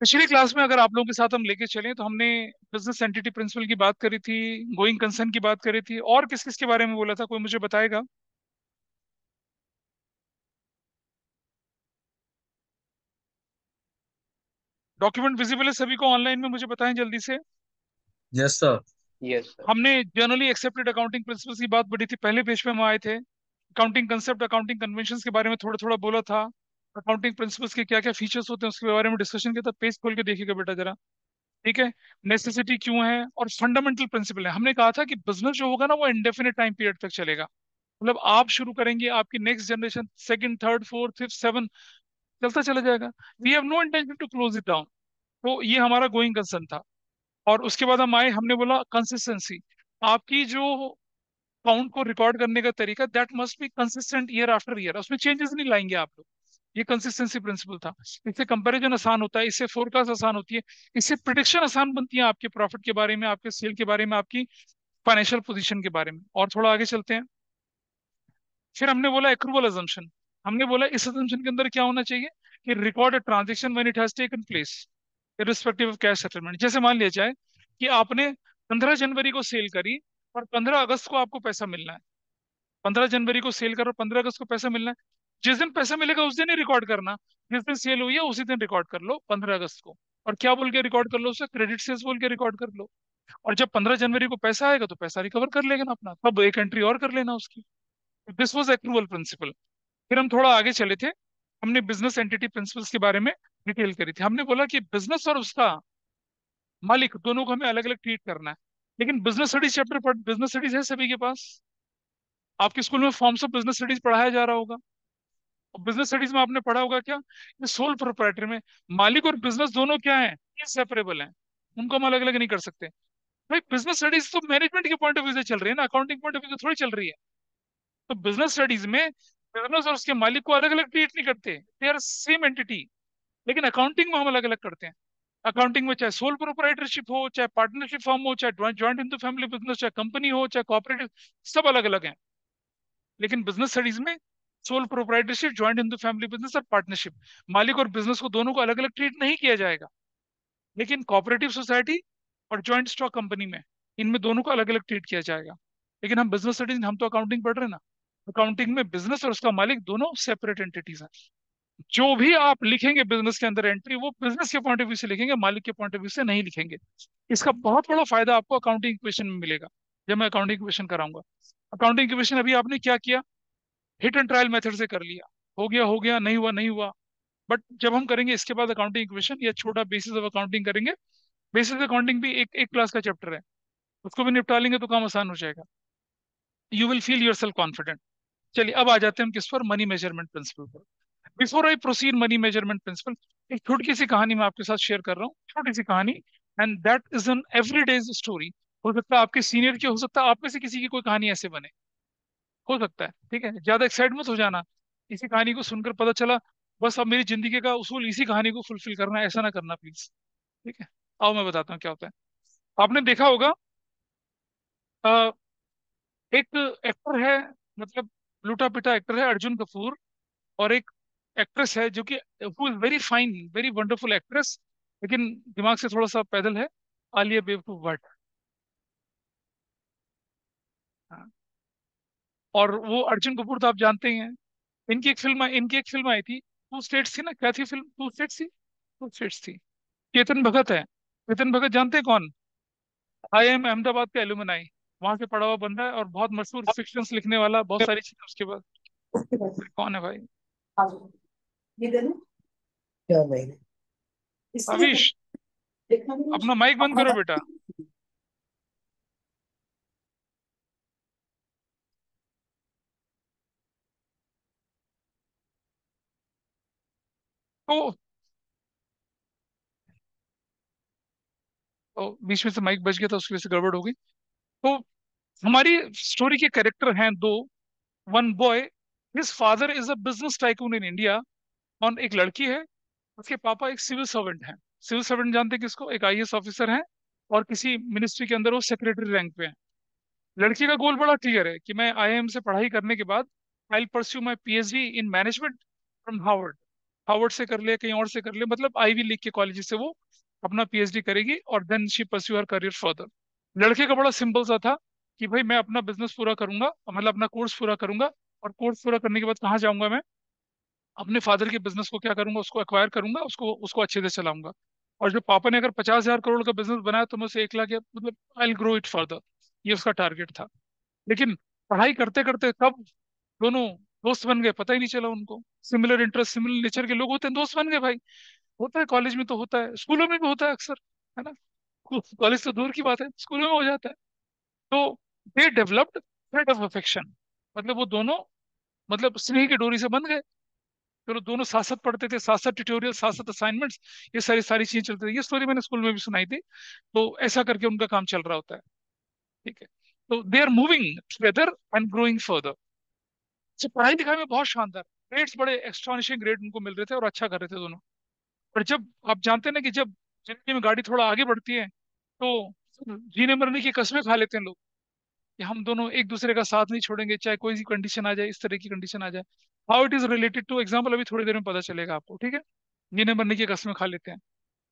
पिछली क्लास में अगर आप लोगों के साथ हम लेके चलें तो हमने बिजनेस एंटिटी प्रिंसिपल की बात करी थी, गोइंग कंसर्न की बात करी थी, और किस किस के बारे में बोला था, कोई मुझे बताएगा? डॉक्यूमेंट विजिबल है सभी को ऑनलाइन में? मुझे बताएं जल्दी से। Yes sir. Yes sir. हमने जनरली एक्सेप्टेड अकाउंटिंग प्रिंसिपल्स की बात बढ़ी थी, पहले पेज पे हम आए थे। अकाउंटिंग कंसेप्ट, अकाउंटिंग कन्वेंशंस के बारे में थोड़ा थोड़ा बोला था। अकाउंटिंग प्रिंसिपल्स के क्या क्या फीचर्स होते हैं उसके बारे में डिस्कशन किया था। पेज खोल के देखिएगा बेटा जरा। ठीक है। नेसेसिटी क्यों है और फंडामेंटल प्रिंसिपल है। हमने कहा था कि बिजनेस जो होगा ना वो इंडेफिनिट टाइम पीरियड तक चलेगा। मतलब आप शुरू करेंगे, आपकी next generation second, third, fourth, fifth, seven चलता चला जाएगा। We have no intention to close it down. तो ये हमारा गोइंग कंसर्न था। और उसके बाद हम आए, हमने बोला कंसिस्टेंसी। आपकी जो काउंट को रिकॉर्ड करने का तरीका, that must be consistent year after year, उसमें चेंजेस नहीं लाएंगे आप लोग। ये कंसिस्टेंसी प्रिंसिपल था। इससे कंपैरिजन आसान होता है, इससे फोरकास्ट आसान होती है, इससे प्रिडिक्शन आसान बनती है आपके प्रॉफिट के बारे में, आपके सेल के बारे में, आपकी फाइनेंशियल पोजीशन के बारे में। और थोड़ा आगे चलते हैं। फिर हमने बोला एक्रूवल अजम्पशन। हमने बोला इस अजम्पशन के अंदर क्या होना चाहिए कि record a transaction when it has taken place irrespective of cash settlement. जैसे मान लिया जाए कि आपने 15 जनवरी को सेल करी और 15 अगस्त को आपको पैसा मिलना है। 15 जनवरी को सेल करो, 15 अगस्त को पैसा मिलना है। जिस दिन पैसा मिलेगा उस दिन ही रिकॉर्ड करना। जिस दिन सेल हुई है उसी दिन रिकॉर्ड कर लो, 15 अगस्त को। और क्या बोल के रिकॉर्ड कर लो उसे? क्रेडिट सेल्स बोल के रिकॉर्ड कर लो। और जब 15 जनवरी को पैसा आएगा तो पैसा रिकवर कर लेगा ना अपना, तब एक एंट्री और कर लेना उसकी। This was accrual principle. फिर हम थोड़ा आगे चले थे। हमने बिजनेस एंटिटी प्रिंसिपल्स के बारे में डिटेल करी थी। हमने बोला कि बिजनेस और उसका मालिक दोनों को हमें अलग अलग ट्रीट करना है। लेकिन बिजनेस स्टडीज चैप्टर पढ़, बिजनेस स्टडीज है सभी के पास। आपके स्कूल में फॉर्म्स ऑफ बिजनेस स्टडीज पढ़ाया जा रहा होगा। और बिजनेस स्टडीज में आपने पढ़ा होगा क्या, ये सोल प्रोप्राइटर में मालिक और बिजनेस दोनों क्या है, इनसेपरेबल हैं। उनको हम अलग अलग नहीं कर सकते। भाई बिजनेस स्टडीज तो मैनेजमेंट के पॉइंट ऑफ व्यू से चल रही है ना, अकाउंटिंग पॉइंट ऑफ व्यू से थोड़ी चल रही है। तो बिजनेस स्टडीज में बिजनेस और उसके मालिक को अलग अलग ट्रीट नहीं करते, दे आर सेम एंटिटी। लेकिन अकाउंटिंग में हम अलग अलग करते हैं। अकाउंटिंग में चाहे सोल प्रोप्राइटरशिप हो, चाहे पार्टनरशिप फॉर्म हो, चाहे जॉइंट इनटू फैमिली बिजनेस, चाहे कंपनी हो, चाहे कोऑपरेटिव, सब अलग अलग हैं। लेकिन बिजनेस स्टडीज में sole proprietorship, joint into family business और पार्टनरशिप, मालिक और बिजनेस को दोनों को अलग अलग ट्रीट नहीं किया जाएगा। लेकिन कोऑपरेटिव सोसाइटी और जॉइंट स्टॉक कंपनी में इनमें दोनों को अलग अलग ट्रीट किया जाएगा। लेकिन हम बिजनेस स्टडीज, हम तो अकाउंटिंग पढ़ रहे हैं ना। अकाउंटिंग में बिजनेस और उसका मालिक दोनों सेपरेट एंटिटीज हैं। जो भी आप लिखेंगे बिजनेस के अंदर एंट्री, वो बिजनेस के पॉइंट ऑफ व्यू से लिखेंगे, मालिक के पॉइंट ऑफ व्यू से नहीं लिखेंगे। इसका बहुत बड़ा फायदा आपको अकाउंटिंग इक्वेशन में मिलेगा जब मैं अकाउंटिंग इक्वेशन कराऊंगा। अकाउंटिंग इक्वेशन अभी आपने क्या किया, हिट एंड ट्रायल मेथड से कर लिया, हो गया, नहीं हुआ नहीं हुआ। बट जब हम करेंगे इसके बाद अकाउंटिंग इक्वेशन या छोटा बेसिस ऑफ अकाउंटिंग करेंगे, बेसिस अकाउंटिंग भी एक एक क्लास का चैप्टर है, उसको भी निपटा लेंगे तो काम आसान हो जाएगा। You will feel yourself confident. चलिए अब आ जाते हैं हम किस पर, मनी मेजरमेंट प्रिंसिपल पर। Before I proceed money measurement principle, एक छोटी सी कहानी मैं आपके साथ शेयर कर रहा हूँ, छोटी सी कहानी। And that is an everyday story. हो सकता है आपके सीनियर की, हो सकता है आप में से किसी की कोई कहानी ऐसे बने, हो सकता है। ठीक है, ज्यादा एक्साइट मत हो जाना। इसी कहानी को सुनकर पता चला बस अब मेरी जिंदगी का उसूल इसी कहानी को फुलफिल करना है, ऐसा ना करना प्लीज। ठीक है। आओ मैं बताता हूँ क्या होता है। आपने देखा होगा, अ, एक एक्टर है, मतलब लूटा पिटा एक्टर है, अर्जुन कपूर। और एक एक्ट्रेस है जो कि who is very fine, very wonderful actress, लेकिन दिमाग से थोड़ा सा पैदल है, आलिया बेवकूफ भट्ट। हाँ। और वो अर्जुन कपूर तो आप जानते ही हैं। इनकी एक फिल्म आई थी, टू स्टेट्स थी ना, क्या थी फिल्म, टू स्टेट्स थी, टू स्टेट्स थी। चेतन भगत है। चेतन भगत जानते हैं कौन? IIM अहमदाबाद का एलुमनाई, वहां से पढ़ा हुआ बंदा है और बहुत मशहूर फिक्शंस लिखने वाला, बहुत सारी चीजें उसके बाद। उसके बाद कौन है भाई? हाँ, ये दे दो। क्या नहीं, इसके लिए अविश, देखना भी अपना माइक बंद अपना करो बेटा। तो बीच में से माइक बच गया था, उसकी वजह से गड़बड़ हो गई। तो हमारी स्टोरी के कैरेक्टर हैं दो। One boy, his father is a business tycoon in India. और एक लड़की है, उसके पापा एक सिविल सर्वेंट हैं। सिविल सर्वेंट जानते हैं किसको? एक IAS ऑफिसर हैं, और किसी मिनिस्ट्री के अंदर वो सेक्रेटरी रैंक पे हैं। लड़की का गोल बड़ा क्लियर है कि मैं IIM से पढ़ाई करने के बाद I will pursue my PhD in management from Harvard. Harvard से कर ले, कहीं और से कर ले, मतलब आईवी लीग के कॉलेज से वो अपना पीएचडी करेगी और then she pursue her career further. लड़के का बड़ा सिंपल सा था कि भाई मैं अपना बिजनेस पूरा करूंगा, मतलब अपना कोर्स पूरा करूंगा, और कोर्स पूरा करने के बाद कहाँ जाऊंगा मैं, अपने फादर के बिजनेस को क्या करूंगा, उसको एक्वायर करूंगा, उसको उसको अच्छे से चलाऊंगा। और जो पापा ने अगर 50,000 करोड़ का बिजनेस बनाया तो मैं उसे 1 लाख, या मतलब आई ग्रो इट फर्दर, ये उसका टारगेट था। लेकिन पढ़ाई करते करते कब दोनों दोस्त बन गए पता ही नहीं चला उनको। सिमिलर इंटरेस्ट, सिमिलर नेचर के लोग होते हैं, दोस्त बन गए भाई। होता है, कॉलेज में तो होता है, स्कूलों में भी होता है अक्सर, है ना। कॉलेज तो दूर की बात है, स्कूलों में हो जाता है। तो they developed thread of affection, मतलब वो दोनों, मतलब स्नेह की डोरी से बन गए। फिर वो दोनों साथ साथ पढ़ते थे, साथ साथ ट्यूटोरियल, साथ साथ असाइनमेंट्स, ये सारी सारी चीजें चलती थी। ये स्टोरी मैंने स्कूल में भी सुनाई थी। तो ऐसा करके उनका काम चल रहा होता है। ठीक है। तो they are moving together and growing further. अच्छा, पढ़ाई लिखाई में बहुत शानदार ग्रेड्स, बड़े एक्स्ट्रॉनिशिंग ग्रेड उनको मिल रहे थे और अच्छा कर रहे थे दोनों। पर जब आप जानते हैं ना कि जब जिंदगी में गाड़ी थोड़ा आगे बढ़ती है तो जीने मरने की कस्में खा लेते हैं लोग कि हम दोनों एक दूसरे का साथ नहीं छोड़ेंगे, चाहे कोई सी कंडीशन आ जाए, इस तरह की कंडीशन आ जाए। How it is related to example अभी थोड़ी देर में पता चलेगा आपको, ठीक है। जीने मरने की कस्में खा लेते हैं।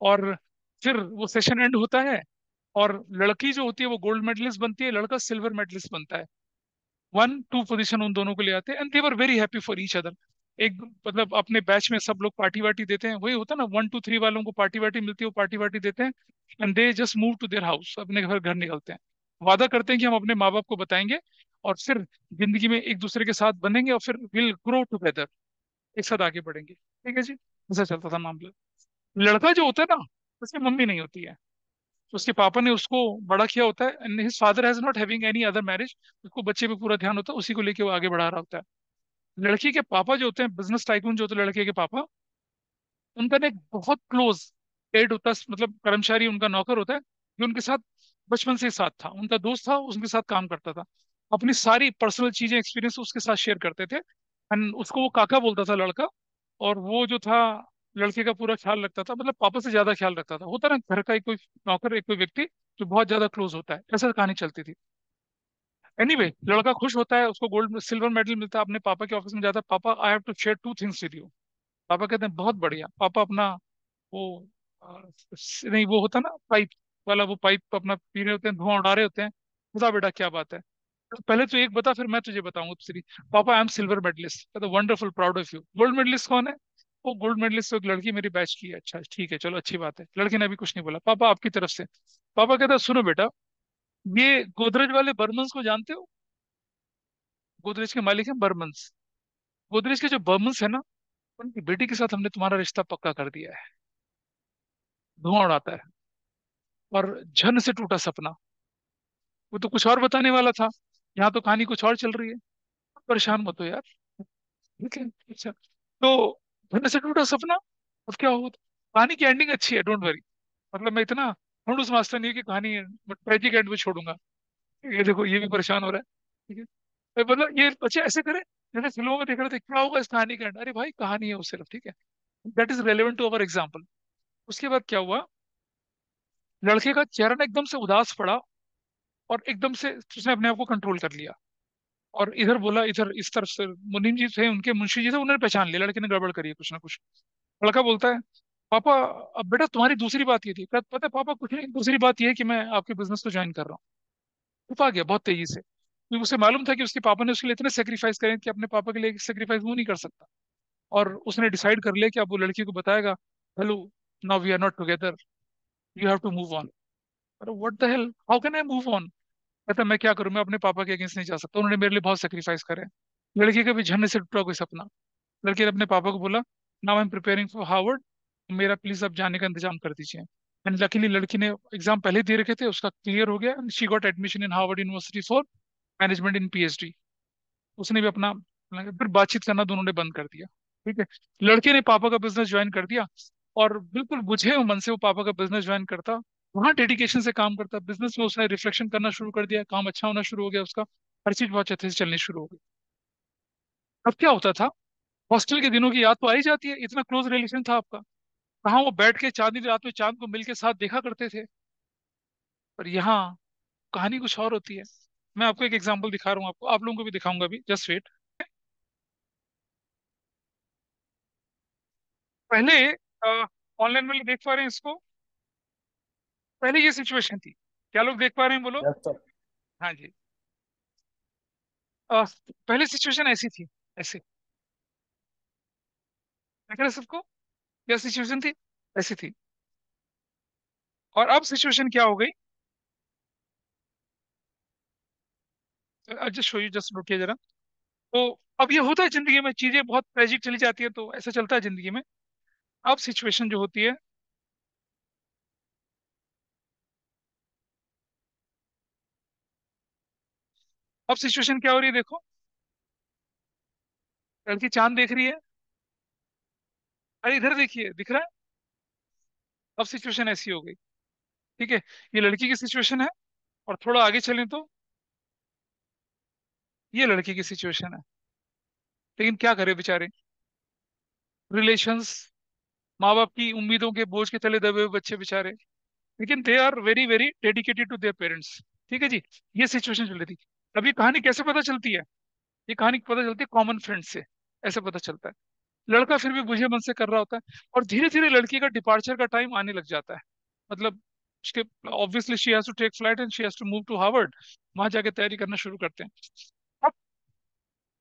और फिर वो सेशन एंड होता है, और लड़की जो होती है वो गोल्ड मेडलिस्ट बनती है, लड़का सिल्वर मेडलिस्ट बनता है। 1-2 पोजीशन उन दोनों को ले आते हैं, and they were very happy for each other. एक, मतलब अपने बैच में सब लोग पार्टी वार्टी देते हैं, वही होता है ना, 1-2-3 वालों को पार्टी वार्टी मिलती है, वो पार्टी वार्टी देते हैं। And they just move to their house, अपने घर घर निकलते हैं। वादा करते हैं कि हम अपने माँ बाप को बताएंगे, और फिर जिंदगी में एक दूसरे के साथ बनेंगे, और फिर विल ग्रो टुगेदर, एक साथ आगे बढ़ेंगे। ठीक है जी, ऐसा चलता था मामला। लड़का जो होता है ना, उसकी मम्मी नहीं होती है, उसके पापा ने उसको बड़ा किया होता है, and his father has not having any other marriage. उसको बच्चे पे पूरा ध्यान होता है, उसी को लेके वो आगे बढ़ा रहा होता है। लड़की के पापा जो होते हैं, बिजनेस टाइकून जो होते हैं लड़के के पापा, उनका ना एक बहुत क्लोज एड होता है, मतलब कर्मचारी, उनका नौकर होता है, जो उनके साथ बचपन से ही साथ था, उनका दोस्त था, उनके साथ काम करता था। अपनी सारी पर्सनल चीजें, एक्सपीरियंस उसके साथ शेयर करते थे। एंड उसको वो काका बोलता था, लड़का। और वो जो था, लड़के का पूरा ख्याल रखता था, मतलब पापा से ज्यादा ख्याल रखता था। होता ना घर का एक कोई नौकर, एक कोई व्यक्ति जो बहुत ज्यादा क्लोज होता है, ऐसा कहानी चलती थी। एनीवे लड़का खुश होता है, उसको गोल्ड सिल्वर मेडल मिलता है, अपने पापा के ऑफिस में जाता है, पापा I have to share 2 things with you. पापा कहते हैं बहुत बढ़िया। पापा अपना वो नहीं, वो होता ना पाइप वाला, वो पाइप अपना पी रहे होते हैं, धुआं उड़ा रहे होते हैं। बता बेटा क्या बात है, तो पहले तो एक बता, फिर मैं तुझे बताऊंगा दूसरी। पापा आई एम सिल्वर मेडलिस्ट। कहते wonderful, proud of you. Gold medalist कौन है? वो गोल्ड मेडलिस्ट तो एक लड़की मेरी बैच की है। अच्छा ठीक है, चलो अच्छी बात है। लड़के ने अभी कुछ नहीं बोला, पापा आपकी तरफ से। पापा कहता है सुनो बेटा, ये गोदरेज वाले बर्मन्स को जानते हो? गोदरेज के मालिक हैं बर्मन्स। गोदरेज के जो बर्मन्स है ना, उनकी बेटी के साथ हमने तुम्हारा रिश्ता पक्का कर दिया है। धुआं उड़ाता है। और झन से टूटा सपना, वो तो कुछ और बताने वाला था, यहाँ तो कहानी कुछ और चल रही है। परेशान मत हो यार, ठीक है। अच्छा, तो झन से टूटा सपना, अब क्या हो, कहानी की एंडिंग अच्छी है, डोंट वरी। मतलब मैं इतना खड़ूस मास्टर नहीं है कि कहानी ट्रेजिक एंड पे छोड़ूंगा। ये देखो, ये भी परेशान हो रहा है, ठीक है। मतलब ये बच्चे ऐसे करे जैसे फिल्मों में देख रहे थे, क्या होगा इस कहानी का एंड। अरे भाई कहानी है वो सिर्फ, ठीक है। That is relevant to our example. उसके बाद क्या हुआ, लड़के का चेहरा ना एकदम से उदास पड़ा, और एकदम से उसने अपने आप को कंट्रोल कर लिया। और इधर बोला, इधर इस तरफ से मुनीम जी थे, उनके मुंशी जी थे, उन्होंने पहचान लिया लड़के ने गड़बड़ करी है कुछ ना कुछ। लड़का बोलता है, पापा अब बेटा तुम्हारी दूसरी बात ये थी। पता है पापा, कुछ नहीं, दूसरी बात ये है कि मैं आपके बिजनेस को ज्वाइन कर रहा हूँ। चुप आ गया बहुत तेजी से, क्योंकि उसे मालूम था कि उसके पापा ने उसके लिए इतने सेक्रीफाइस करे कि अपने पापा के लिए सेक्रीफाइस वो नहीं कर सकता। और उसने डिसाइड कर लिया कि अब वो लड़की को बताएगा, hello, now we are not together, you have to move on. अरे what the hell, how can I move on? कहता मैं क्या करूं, मैं अपने पापा के अगेंस्ट नहीं जा सकता, उन्होंने मेरे लिए बहुत सेक्रीफाइस करे। लड़की का भी झन्ने से टूटा कोई सपना। लड़के ने अपने पापा को बोला, now I am preparing for Harvard, मेरा प्लीज अब जाने का इंतजाम कर दीजिए। एंड लकीली लड़की ने एग्जाम पहले दे रखे थे, उसका क्लियर हो गया, and she got admission in Harvard university for management in PhD. उसने भी अपना, फिर बातचीत करना दोनों ने बंद कर दिया। ठीक है। लड़के ने पापा का बिजनेस ज्वाइन कर दिया, और बिल्कुल बुझे हुए मन से वो पापा का बिजनेस ज्वाइन करता, वहां डेडिकेशन से काम करता, बिजनेस में उसने रिफ्लेक्शन करना शुरू कर दिया, काम अच्छा होना शुरू हो गया उसका, हर चीज बहुत अच्छे से चलनी शुरू हो गई। अब क्या होता था, हॉस्टल के दिनों की याद तो आ ही जाती है, इतना क्लोज रिलेशन था आपका। कहाँ वो बैठ के चांदनी रात में चांद को मिल के साथ देखा करते थे। पर यहाँ कहानी कुछ और होती है। मैं आपको एक एग्जांपल दिखा रहा हूँ, आपको, आप लोगों को भी दिखाऊंगा अभी, जस्ट वेट। पहले ऑनलाइन में देख पा रहे हैं इसको? पहले ये सिचुएशन थी, क्या लोग देख पा रहे हैं बोलो? Yes sir. हाँ जी। अ, पहले सिचुएशन ऐसी थी, ऐसे देख रहे हैं सबको? क्या सिचुएशन थी? ऐसी थी। और अब सिचुएशन क्या हो गई? जस्ट शो यू, जस्ट रुकिए जरा। तो अब ये होता है जिंदगी में, चीजें बहुत ट्रेजिक चली जाती है, तो ऐसा चलता है जिंदगी में। अब सिचुएशन जो होती है, अब सिचुएशन क्या हो रही है देखो। लड़की चांद देख रही है। अरे इधर देखिए, दिख रहा है? अब सिचुएशन ऐसी हो गई। ठीक है, ये लड़की की सिचुएशन है। और थोड़ा आगे चलें तो ये लड़की की सिचुएशन है। लेकिन क्या करे बेचारे, रिलेशंस, माँ बाप की उम्मीदों के बोझ के तले दबे हुए बच्चे बेचारे। लेकिन they are very very dedicated to their parents. ठीक है जी। ये सिचुएशन चल रही थी। अब ये कहानी कैसे पता चलती है? ये कहानी पता चलती है कॉमन फ्रेंड से। ऐसे पता चलता है। लड़का फिर भी बुझे मन से कर रहा होता है, और धीरे धीरे लड़की का डिपार्चर का टाइम आने लग जाता है। मतलब उसके, obviously she has to take flight and she has to move to Harvard. वहां जाके तैयारी करना शुरू करते हैं। अब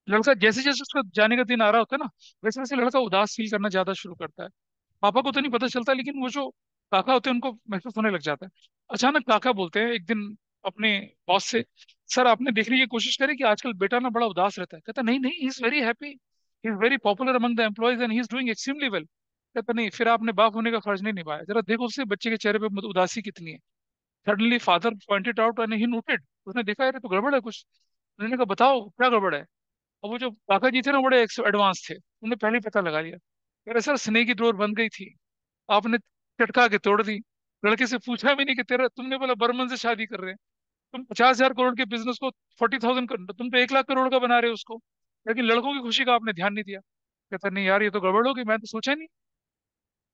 लड़का जैसे जैसे उसका जाने का दिन आ रहा होता है ना, वैसे वैसे लड़का उदास फील करना ज्यादा शुरू करता है। पापा को तो नहीं पता चलता, लेकिन वो जो काका होते हैं उनको महसूस होने लग जाता है। अचानक काका बोलते हैं एक दिन अपने बॉस से, सर आपने देखने की कोशिश करी कि आजकल बेटा ना बड़ा उदास रहता है? कहता नहीं नहीं, he is very happy, he is very popular among the employees and he is doing extremely well. कहता नहीं, फिर आपने बाप होने का फर्ज नहीं निभाया, जरा देखो उससे बच्चे के चेहरे पे उदासी कितनी है। Suddenly father pointed out and he noted, उसने देखा यार ये तो गड़बड़ है कुछ। उन्होंने कहा बताओ क्या गड़बड़ है। और वो जो काका जी थे ना, बड़े एडवांस थे, उन्होंने पहले ही पता लगा लिया। कह रहे सर, स्नेह की डोर बन गई थी, आपने चटका के तोड़ दी। लड़के से पूछा भी नहीं कि तेरा, तुमने बोला बर्मन से शादी कर रहे हैं। तुम 50,000 करोड़ के बिजनेस को 40,000 तुम तो 1 लाख करोड़ का बना रहे हो उसको। लेकिन लड़कों की खुशी का आपने ध्यान नहीं दिया। कहता नहीं यार, ये तो गड़बड़ होगी, मैं तो सोचा नहीं।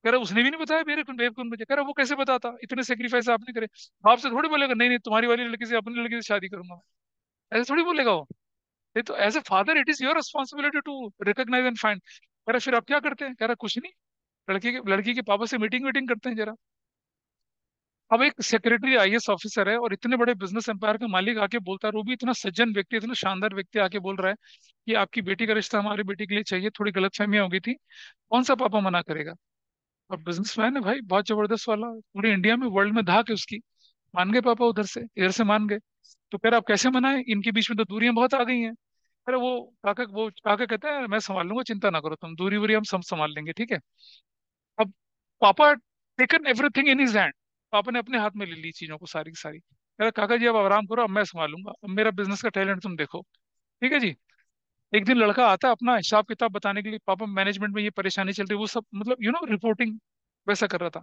कह रहा उसने भी नहीं बताया मेरे को बेवकूफ मुझे। कह रहा वो कैसे बताता, इतने सेक्रीफाइस आपने करे। बाप से थोड़ी बोलेगा नहीं नहीं, तुम्हारी वाली लड़की से, अपनी लड़की से शादी करूंगा मैं। ऐसे थोड़ी बोलेगा वो। ये तो as a father it is your responsibility to recognise and find. कह रहा फिर आप क्या करते हैं? कह रहा कुछ नहीं, लड़की के पापा से मीटिंग वीटिंग करते हैं जरा। अब एक सेक्रेटरी आईएएस ऑफिसर है और इतने बड़े बिजनेस एम्पायर का मालिक आके बोलता है, और वो भी इतना सज्जन व्यक्ति, इतना शानदार व्यक्ति आके बोल रहा है कि आपकी बेटी का रिश्ता हमारी बेटी के लिए चाहिए, थोड़ी गलतफहमियां हो गई थी, कौन सा पापा मना करेगा? और बिजनेसमैन है भाई, बहुत जबरदस्त वाला, पूरे इंडिया में वर्ल्ड में धाक है उसकी। मान गए पापा, उधर से इधर से मान गए। तो कह रहा आप कैसे मनाए, इनके बीच में तो दूरियां बहुत आ गई हैं। अरे वो काका कहता है मैं संभाल लूंगा, चिंता ना करो तुम, दूरी वूरी हम सब संभाल लेंगे, ठीक है। अब पापा taken everything in his hand. पापा ने अपने हाथ में ले ली चीजों को सारी की सारी। कह रहा काका जी अब आराम करो, अब मैं संभालूंगा, अब मेरा बिजनेस का टैलेंट तुम देखो। ठीक है जी। एक दिन लड़का आता है अपना हिसाब किताब बताने के लिए, पापा मैनेजमेंट में ये परेशानी चल रही है, वो सब मतलब रिपोर्टिंग वैसा कर रहा था।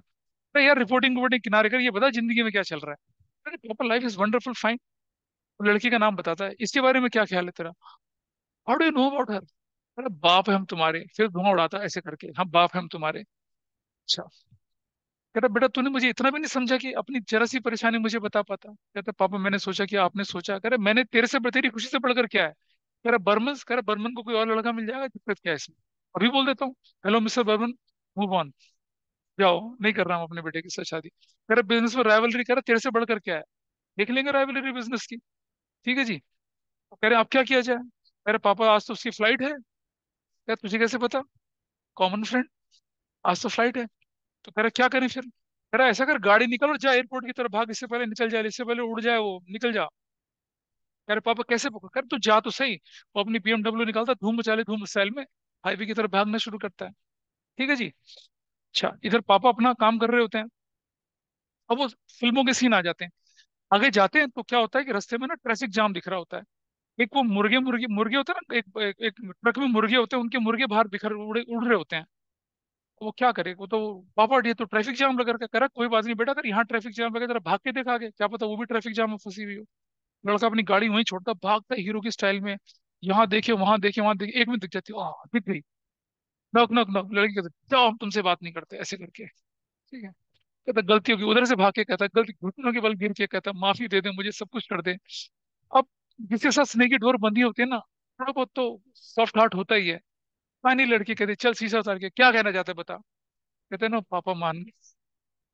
अरे यार, रिपोर्टिंग रिपोर्टिंग किनारे कर, ये बता जिंदगी में क्या चल रहा है। अरे पापा लाइफ इज वंडरफुल फाइन। लड़की का नाम बताता है, इसके बारे में क्या ख्याल है तेरा? How do you know about her? अरे बाप है हम तुम्हारे, फिर धुआं उड़ाता है ऐसे करके, हम बाप है हम तुम्हारे। अच्छा। कहता बेटा तूने मुझे इतना भी नहीं समझा कि अपनी जरा सी परेशानी मुझे बता पाता? कहता पापा मैंने सोचा कि आपने सोचा। कह रहे मैंने तेरे से, तेरी खुशी से बढ़कर क्या है? कह रहा बर्मन, कह रहा बर्मन को कोई और लड़का मिल जाएगा, दिक्कत क्या है इसमें? अभी बोल देता हूँ, hello mister Burman, move on, जाओ, नहीं कर रहा हूँ अपने बेटे के साथ शादी। कह रहा बिजनेस में राइवलरी, कह रहा तेरे से बढ़कर क्या है, देख लेंगे राइवलरी बिजनेस की। ठीक है जी। तो कह रहे अब क्या किया जाए? कह रहे पापा आज तो उसकी फ्लाइट है। कह तुझे कैसे पता? कॉमन फ्रेंड, आज तो फ्लाइट है। तो कह रहा क्या करें फिर? कह रहा ऐसा कर, गाड़ी निकल और जा एयरपोर्ट की तरफ भाग, इससे पहले निकल जाए, इससे पहले उड़ जाए वो, निकल जा। कह रहे पापा कैसे पकड़? कर तू जा तो सही। वो अपनी बीएमडब्ल्यू निकालता, धूम मचा ले, धूम स्टाइल में हाईवे की तरफ भागना शुरू करता है। ठीक है जी। अच्छा, इधर पापा अपना काम कर रहे होते हैं। अब वो फिल्मों के सीन आ जाते हैं। आगे जाते हैं तो क्या होता है कि रास्ते में ना ट्रैफिक जाम दिख रहा होता है। एक वो मुर्गे मुर्गे मुर्गे होते हैं ना, एक ट्रक में मुर्गे होते हैं, उनके मुर्गे बाहर बिखर उड़ रहे होते हैं। वो क्या करे, वो तो पापा ये तो ट्रैफिक जाम लगा रखा है। कह रहा कोई बात नहीं बेटा, अगर यहाँ ट्रैफिक जाम लगा, जरा भाग के देखा आगे, क्या पता वो भी ट्रैफिक जाम में फंसी हुई हो। लड़का अपनी गाड़ी वहीं छोड़ता, भागता है हीरो की स्टाइल में। यहाँ देखे, वहां देखे, वहां देखे, एक में दिख जाती है, दिख गई। नक नक नक, लड़की कहते जाओ हम तुमसे बात नहीं करते, ऐसे करके। ठीक है। कहता गलती होगी, उधर से भाग के कहता गलती, घुटनों के बल गिर के कहता माफी दे दे मुझे, सब कुछ कर दे। अब जिसके साथ स्नेह की डोर बंधी होती है ना, थोड़ा बहुत तो सॉफ्ट हार्ट होता ही है। पानी लड़की कहती चल शीशा उतार के, क्या कहना चाहते बता। कहते हैं ना पापा मान गए।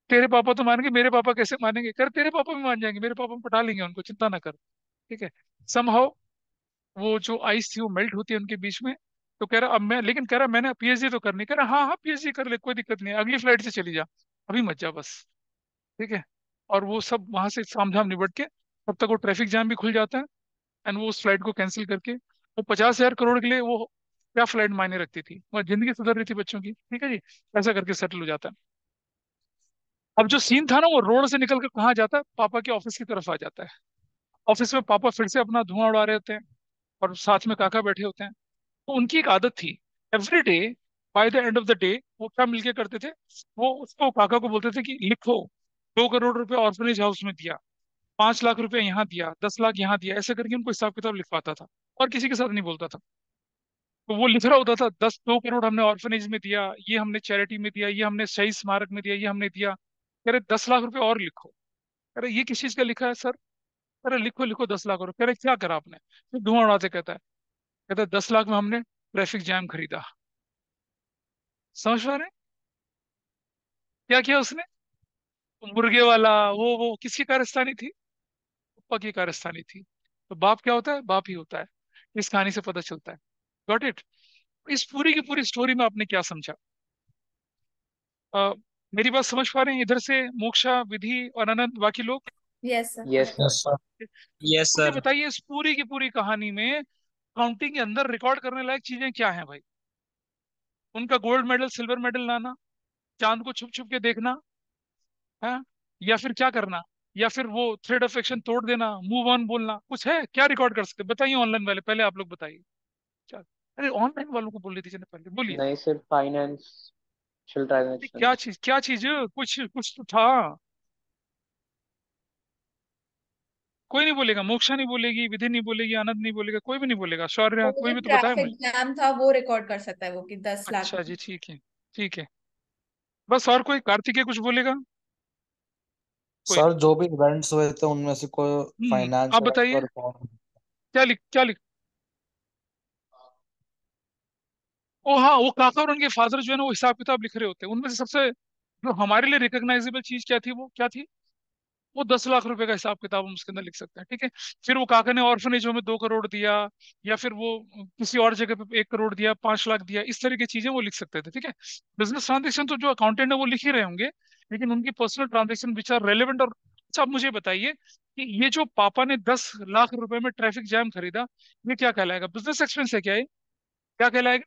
तेरे पापा तो मान गए, मेरे पापा कैसे मानेंगे? कर तेरे पापा भी मान जाएंगे, मेरे पापा पटा लेंगे उनको, चिंता ना कर। ठीक है। समहाउ वो जो आइस थी वो मेल्ट होती है उनके बीच में। तो कह रहा अब मैं, लेकिन कह रहा मैंने पीएचडी तो करनी। कह रहा हाँ हाँ पीएचडी कर ले, कोई दिक्कत नहीं है, अगली फ्लाइट से चली जा, अभी मत जा बस। ठीक है। और वो सब वहां से सामझाम निबट के तब तक वो ट्रैफिक जाम भी खुल जाता है। एंड वो उस फ्लाइट को कैंसिल करके, वो 50,000 करोड़ के लिए वो क्या फ्लाइट मायने रखती थी, वह जिंदगी सुधर रही थी बच्चों की। ठीक है जी। ऐसा करके सेटल हो जाता है। अब जो सीन था ना, वो रोड से निकल कर कहाँ जाता है, पापा के ऑफिस की तरफ आ जाता है। ऑफिस में पापा फिर से अपना धुआं उड़ा रहे होते हैं, और साथ में काका बैठे होते हैं। तो उनकी एक आदत थी, every day by the end of the day वो क्या मिलके करते थे, वो उसको काका को बोलते थे कि लिखो, 2 करोड़ रुपए ऑर्फनेज हाउस में दिया, 5 लाख रुपए यहाँ दिया, 10 लाख यहाँ दिया, ऐसे करके उनको हिसाब किताब लिखवाता था। और किसी के साथ नहीं बोलता था। तो वो लिख रहा होता था, 2 करोड़ हमने ऑर्फनेज में दिया, ये हमने चैरिटी में दिया, ये हमने शहीद स्मारक में दिया, ये हमने दिया। कह रहे 10 लाख रुपए और लिखो। कह रहे ये किस चीज का लिखा है सर? कह रहे लिखो लिखो 10 लाख रुपए। कह रहे क्या करा आपने? फिर धुआं उड़ाते कहता है 10 लाख में हमने ट्रैफिक जैम खरीदा। समझ पा रहे हैं क्या किया उसने? मुर्गे वाला, वो किसकी कारस्तानी थी? पप्पा की कारस्तानी थी। तो बाप क्या होता है? बाप ही होता है। इस कहानी से पता चलता है। Got it? इस पूरी की पूरी स्टोरी में आपने क्या समझा? अ, मेरी बात समझ पा रहे हैं इधर से? मोक्षा, विधि और अनंत, बाकी लोग? Yes sir. Yes sir. Yes sir. Yes मुझे सर। बताइए इस पूरी की पूरी कहानी में काउंटिंग के अंदर रिकॉर्ड करने लायक चीजें क्या हैं भाई? उनका गोल्ड मेडल, सिल्वर मेडल लाना, चांद को छुप छुप के देखना है, या फिर क्या करना, या फिर वो थ्रेड ऑफ एक्शन तोड़ देना, मूव ऑन बोलना, कुछ है क्या रिकॉर्ड कर सकते? बताइए ऑनलाइन वाले, पहले आप लोग बताइए। क्या? अरे ऑनलाइन वालों को बोल रही थी पहले, बोलिए। नहीं सर, फाइनेंशियल क्या ट्रांजेक्शन। चीज, क्या चीज? कुछ कुछ तो था। कोई नहीं बोलेगा, मोक्षा नहीं बोलेगी, विधि नहीं बोलेगी, आनंद नहीं बोलेगा, कोई भी नहीं बोलेगा, शौर्य, वो कोई जो भी तो बताए ट्रैफिक मुझे। जैम था वो रिकॉर्ड कर सकता है वो, कि 10 लाख। अच्छा जी, ठीक है। ठीक है। बस और कोई? कार्तिकेय कुछ बोलेगा? कोई सर नहीं। जो भी इवेंट्स हुए थे उनमें से कोई आप फाइनेंशियल बताइए। रिकॉर्ड। क्या लिख? ओ हाँ, वो काका और उनके फादर जो है ना, वो हिसाब किताब लिख रहे होते हैं। उनमें से सबसे जो हमारे लिए रिकॉग्नाइजेबल चीज क्या थी, वो क्या थी? वो 10 लाख रुपए का हिसाब किताब हम उसके अंदर लिख सकते हैं। ठीक है। फिर वो काका ने ऑर्फनेजों में 2 करोड़ दिया, या फिर वो किसी और जगह पे 1 करोड़ दिया, 5 लाख दिया, इस तरह की चीजें वो लिख सकते थे। ठीक है। बिजनेस ट्रांजेक्शन तो जो अकाउंटेंट है वो लिख ही रहे होंगे, लेकिन उनकी personal transaction which are relevant. और अच्छा आप मुझे बताइए कि ये जो पापा ने 10 लाख रुपए में ट्रैफिक जैम खरीदा, ये क्या कहलाएगा? बिजनेस एक्सपेंस है क्या ये? क्या कहलाएगा?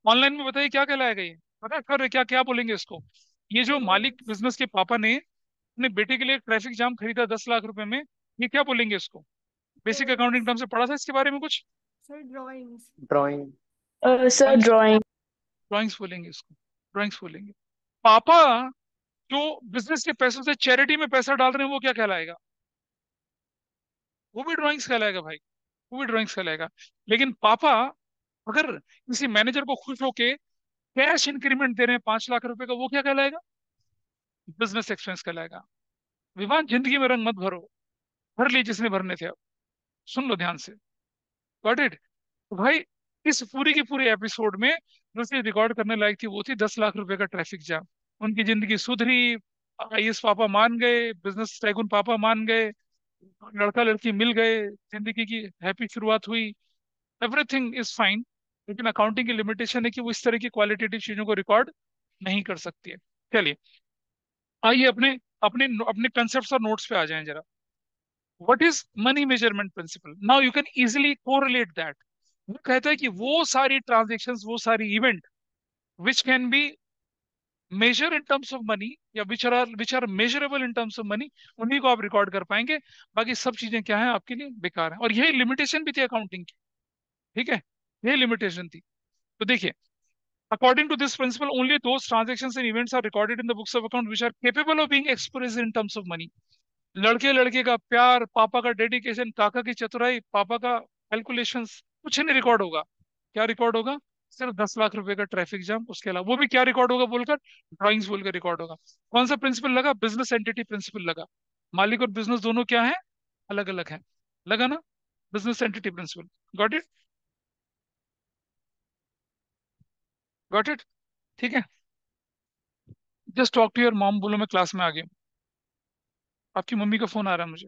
ऑनलाइन में बताइए क्या कहलाएगा ये? पता है कर क्या क्या बोलेंगे इसको? ये जो मालिक बिजनेस के पापा ने अपने बेटे के लिए ट्रैफिक जाम खरीदा 10 लाख रुपए में, ये क्या बोलेंगे इसको? बेसिक अकाउंटिंग टर्म से पढ़ा था इसके बारे में कुछ? Sir drawings. Drawing. Sir drawings? Drawing. Drawings बोलेंगे इसको। ड्राइंग्स बोलेंगे। पापा जो बिजनेस के पैसों से चैरिटी में पैसा डाल रहे हैं, वो क्या कहलाएगा? वो भी ड्राइंग्स कहलाएगा भाई। वो भी ड्राइंग्स कहलाएगा। लेकिन पापा अगर किसी मैनेजर को खुश होके कैश इंक्रीमेंट दे रहे हैं 5 लाख रुपए का, वो क्या कहलाएगा? बिजनेस एक्सपेंस कहलाएगा। विमान, जिंदगी में रंग मत भरो, भर लिए जिसने भरने थे। अब सुन लो ध्यान से। Got it? तो भाई इस पूरी की पूरी एपिसोड में जो चीज रिकॉर्ड करने लायक थी, वो थी 10 लाख रुपए का ट्रैफिक जाम। उनकी जिंदगी सुधरी, आईएएस पापा मान गए, बिजनेस टाइकून पापा मान गए, लड़का लड़की मिल गए, जिंदगी की हैप्पी शुरुआत हुई, एवरीथिंग इज फाइन। लेकिन अकाउंटिंग की लिमिटेशन है कि वो इस तरह की क्वालिटेटिव चीजों को रिकॉर्ड नहीं कर सकती है। चलिए, आइए अपने अपने अपने कंसेप्ट और नोट्स पे आ जाएं जरा। What is money measurement principle? Now you can easily correlate that. वो कहता है कि वो सारी ट्रांजेक्शन्स, वो सारी event which can be measure in terms of money, या which are measurable in terms of money, उन्हीं को आप रिकॉर्ड कर पाएंगे। बाकी सब चीजें क्या है आपके लिए बेकार है। और यही लिमिटेशन भी थी अकाउंटिंग की। ठीक है। यही लिमिटेशन थी। तो देखिए, according to this principle, only those transactions and events are recorded in the books of account which are capable of being expressed in terms of money. लड़के लड़के का प्यार, पापा का डेडिकेशन, काका की चतुराई, पापा का कैलकुलेशंस, कुछ नहीं रिकॉर्ड होगा। क्या रिकॉर्ड होगा? सिर्फ 10 लाख रुपए का ट्रैफिक जाम। उसके अलावा वो भी क्या रिकॉर्ड होगा बोलकर? ड्राइंग्स बोलकर रिकॉर्ड होगा। कौन सा प्रिंसिपल लगा? बिजनेस एंटिटी प्रिंसिपल लगा। मालिक और बिजनेस दोनों क्या है? अलग अलग है। लगा ना? Business entity principle. Got it? Got it? ठीक है। Just talk to your mom, बोलो मैं क्लास में आ गया हूँ। आपकी मम्मी का फोन आ रहा है मुझे।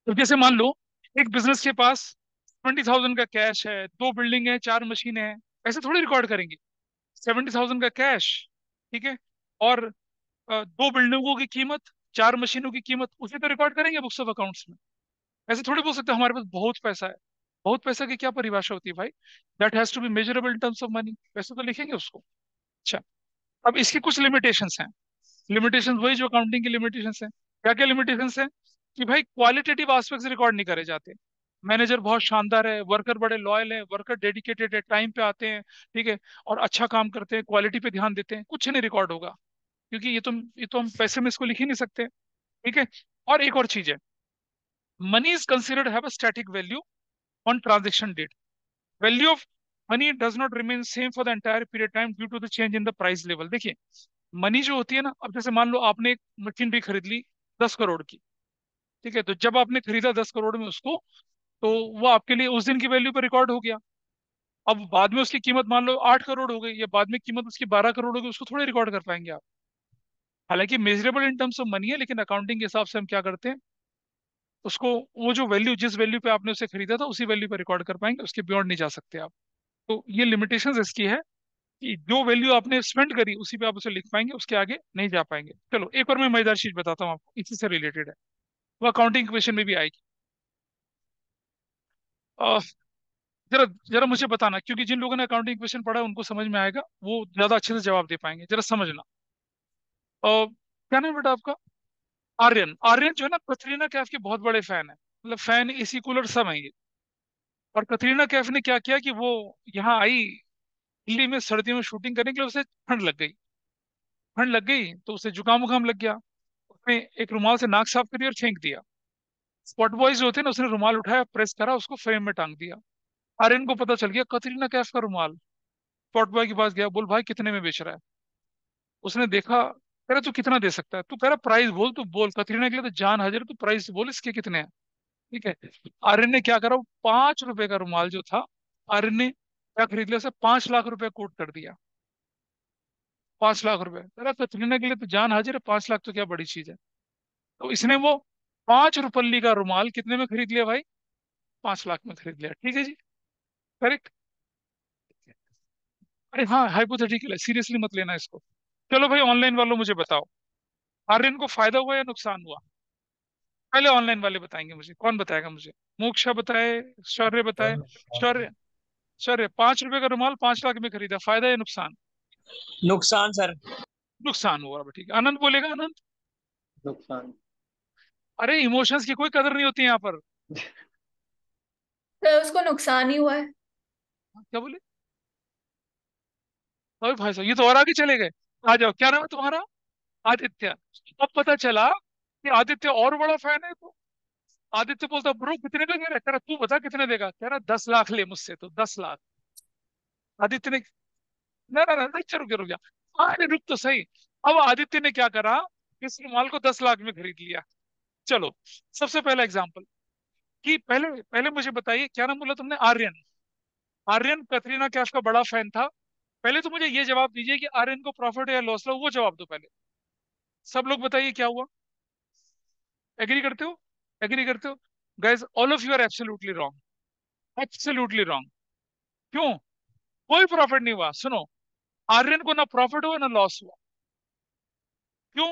तो जैसे मान लो एक बिजनेस के पास 20,000 का कैश है, 2 बिल्डिंग है, 4 मशीनें हैं, ऐसे थोड़ी रिकॉर्ड करेंगे। 70,000 का कैश, ठीक है, और 2 बिल्डिंगों की कीमत, 4 मशीनों की कीमत, उसे तो रिकॉर्ड करेंगे बुक्स ऑफ अकाउंट्स में। ऐसे थोड़ी बोल सकते हैं हमारे पास बहुत पैसा है। बहुत पैसा की क्या परिभाषा होती है भाई? That has to be measurable in terms of money, वैसे तो लिखेंगे उसको। अच्छा, अब इसकी कुछ लिमिटेशंस हैं। लिमिटेशंस वही जो अकाउंटिंग की लिमिटेशंस हैं। क्या क्या लिमिटेशंस हैं? कि भाई क्वालिटेटिव एस्पेक्ट्स रिकॉर्ड नहीं करे जाते। मैनेजर बहुत शानदार है, वर्कर बड़े लॉयल है, वर्कर डेडिकेटेड है, टाइम पे आते हैं, ठीक है, और अच्छा काम करते हैं, क्वालिटी पे ध्यान देते हैं, कुछ नहीं रिकॉर्ड होगा। क्योंकि ये तो हम पैसे में इसको लिख ही नहीं सकते, ठीक है। और एक और चीज है, money is considered have a static value on transaction date. Value of money does not remain same for the entire period time due to the change in the price level. देखिए, मनी जो होती है ना, अब जैसे मान लो आपने एक मशीनरी खरीद ली 10 करोड़ की, ठीक है, तो जब आपने खरीदा 10 करोड़ में उसको, तो वो आपके लिए उस दिन की वैल्यू पर रिकॉर्ड हो गया। अब बाद में उसकी कीमत मान लो 8 करोड़ हो गई, या बाद में कीमत उसकी 12 करोड़ हो गई, उसको थोड़ी रिकॉर्ड कर पाएंगे आप। हालांकि measurable in terms of money है, लेकिन अकाउंटिंग के हिसाब से हम क्या करते हैं, उसको, वो जो वैल्यू, जिस वैल्यू पे आपने उसे खरीदा था, उसी वैल्यू पे रिकॉर्ड कर पाएंगे, उसके बियॉन्ड नहीं जा सकते आप। तो ये लिमिटेशंस इसकी है कि जो वैल्यू आपने स्पेंड करी उसी पे आप उसे लिख पाएंगे, उसके आगे नहीं जा पाएंगे। चलो एक और मैं मजेदार चीज बताता हूँ आपको, इसी से रिलेटेड है, वो अकाउंटिंग क्वेश्चन में भी आएगी। अ, जरा जरा मुझे बताना, क्योंकि जिन लोगों ने अकाउंटिंग क्वेश्चन पढ़ा है उनको समझ में आएगा, वो ज्यादा अच्छे से जवाब दे पाएंगे, जरा समझना। क्या नाम है बेटा आपका? आर्यन। आर्यन जो है ना, कतरीना कैफ के बहुत बड़े फैन है, मतलब फैन, एसी कूलर सब है ये। और कतरीना कैफ ने क्या किया कि वो यहाँ आई दिल्ली में सर्दियों में शूटिंग करने के लिए, उसे ठंड लग गई। ठंड लग गई तो उसे जुकाम उकाम लग गया। उसने एक रुमाल से नाक साफ करी और फेंक दिया। स्पॉट बॉयज जो होते हैं ना, उसने रुमाल उठाया, प्रेस करा, उसको फ्रेम में टांग दिया। आर्यन को पता चल गया कतरीना कैफ का रुमाल। स्पॉट बॉय के पास गया, बोल भाई कितने में बेच रहा है? उसने देखा, कह रहा तू कितना दे सकता है? तू कह रहा प्राइस बोल, तू बोल, कतरीना के लिए तो जान हाजिर है, तू प्राइस बोल, इसके कितने हैं? ठीक है। आर्यन ने क्या करा, वो 5 रुपए का रुमाल जो था, आर्यन ने क्या खरीद लिया, उसे 5 लाख रुपए कोट कर दिया। 5 लाख रुपए, कह रहा कतरीना के लिए तो जान हाजिर है, 5 लाख तो क्या बड़ी चीज है। तो इसने वो 5 रुपल्ली का रुमाल कितने में खरीद लिया भाई? 5 लाख में खरीद लिया, ठीक है जी, करेक्ट। अरे हाँ, हाइपोथेटिकल है, सीरियसली मत लेना इसको। चलो भाई, ऑनलाइन वालों मुझे बताओ, आर्यन को फायदा हुआ या नुकसान हुआ? पहले ऑनलाइन वाले बताएंगे मुझे, कौन बताएगा मुझे? मोक्षा बताए, शौर्य बताए। शौर्य, शौर्य 5 रुपए का रुमाल 5 लाख में खरीदा, फायदा या नुकसान? नुकसान सर। नुकसान हुआ, ठीक है। आनंद बोलेगा, आनंद। नुकसान। अरे इमोशंस की कोई कदर नहीं होती यहाँ पर। तो उसको नुकसान ही हुआ है। क्या बोले? अरे भाई साहब, ये तो और आगे चले गए। आ जाओ, क्या नाम है तुम्हारा? आदित्य। अब पता चला कि आदित्य और बड़ा फैन है। तो आदित्य बोलता, ब्रो कितने का दे रहा है? कह रहा तू बता कितने देगा? कह रहा 10 लाख ले मुझसे, तो 10 लाख। आदित्य ने, ना ना ना ना, चलो रुक जा, अरे रुक तो सही। अब आदित्य ने क्या करा, इस रुमाल को 10 लाख में खरीद लिया। चलो, सबसे पहला एग्जाम्पल, कि पहले पहले मुझे बताइए, क्या नाम बोला तुमने? आर्यन। आर्यन कतरीना कैफ का बड़ा फैन था। पहले तो मुझे ये जवाब दीजिए कि आर्यन को प्रॉफिट या लॉस हुआ, वो जवाब दो पहले। सब लोग बताइए क्या हुआ। एग्री करते हो? एग्री करते हो? Guys, all of you are absolutely wrong. Absolutely wrong. क्यों? कोई प्रॉफिट नहीं हुआ, सुनो। आर्यन को ना प्रॉफिट हुआ ना लॉस हुआ। क्यों?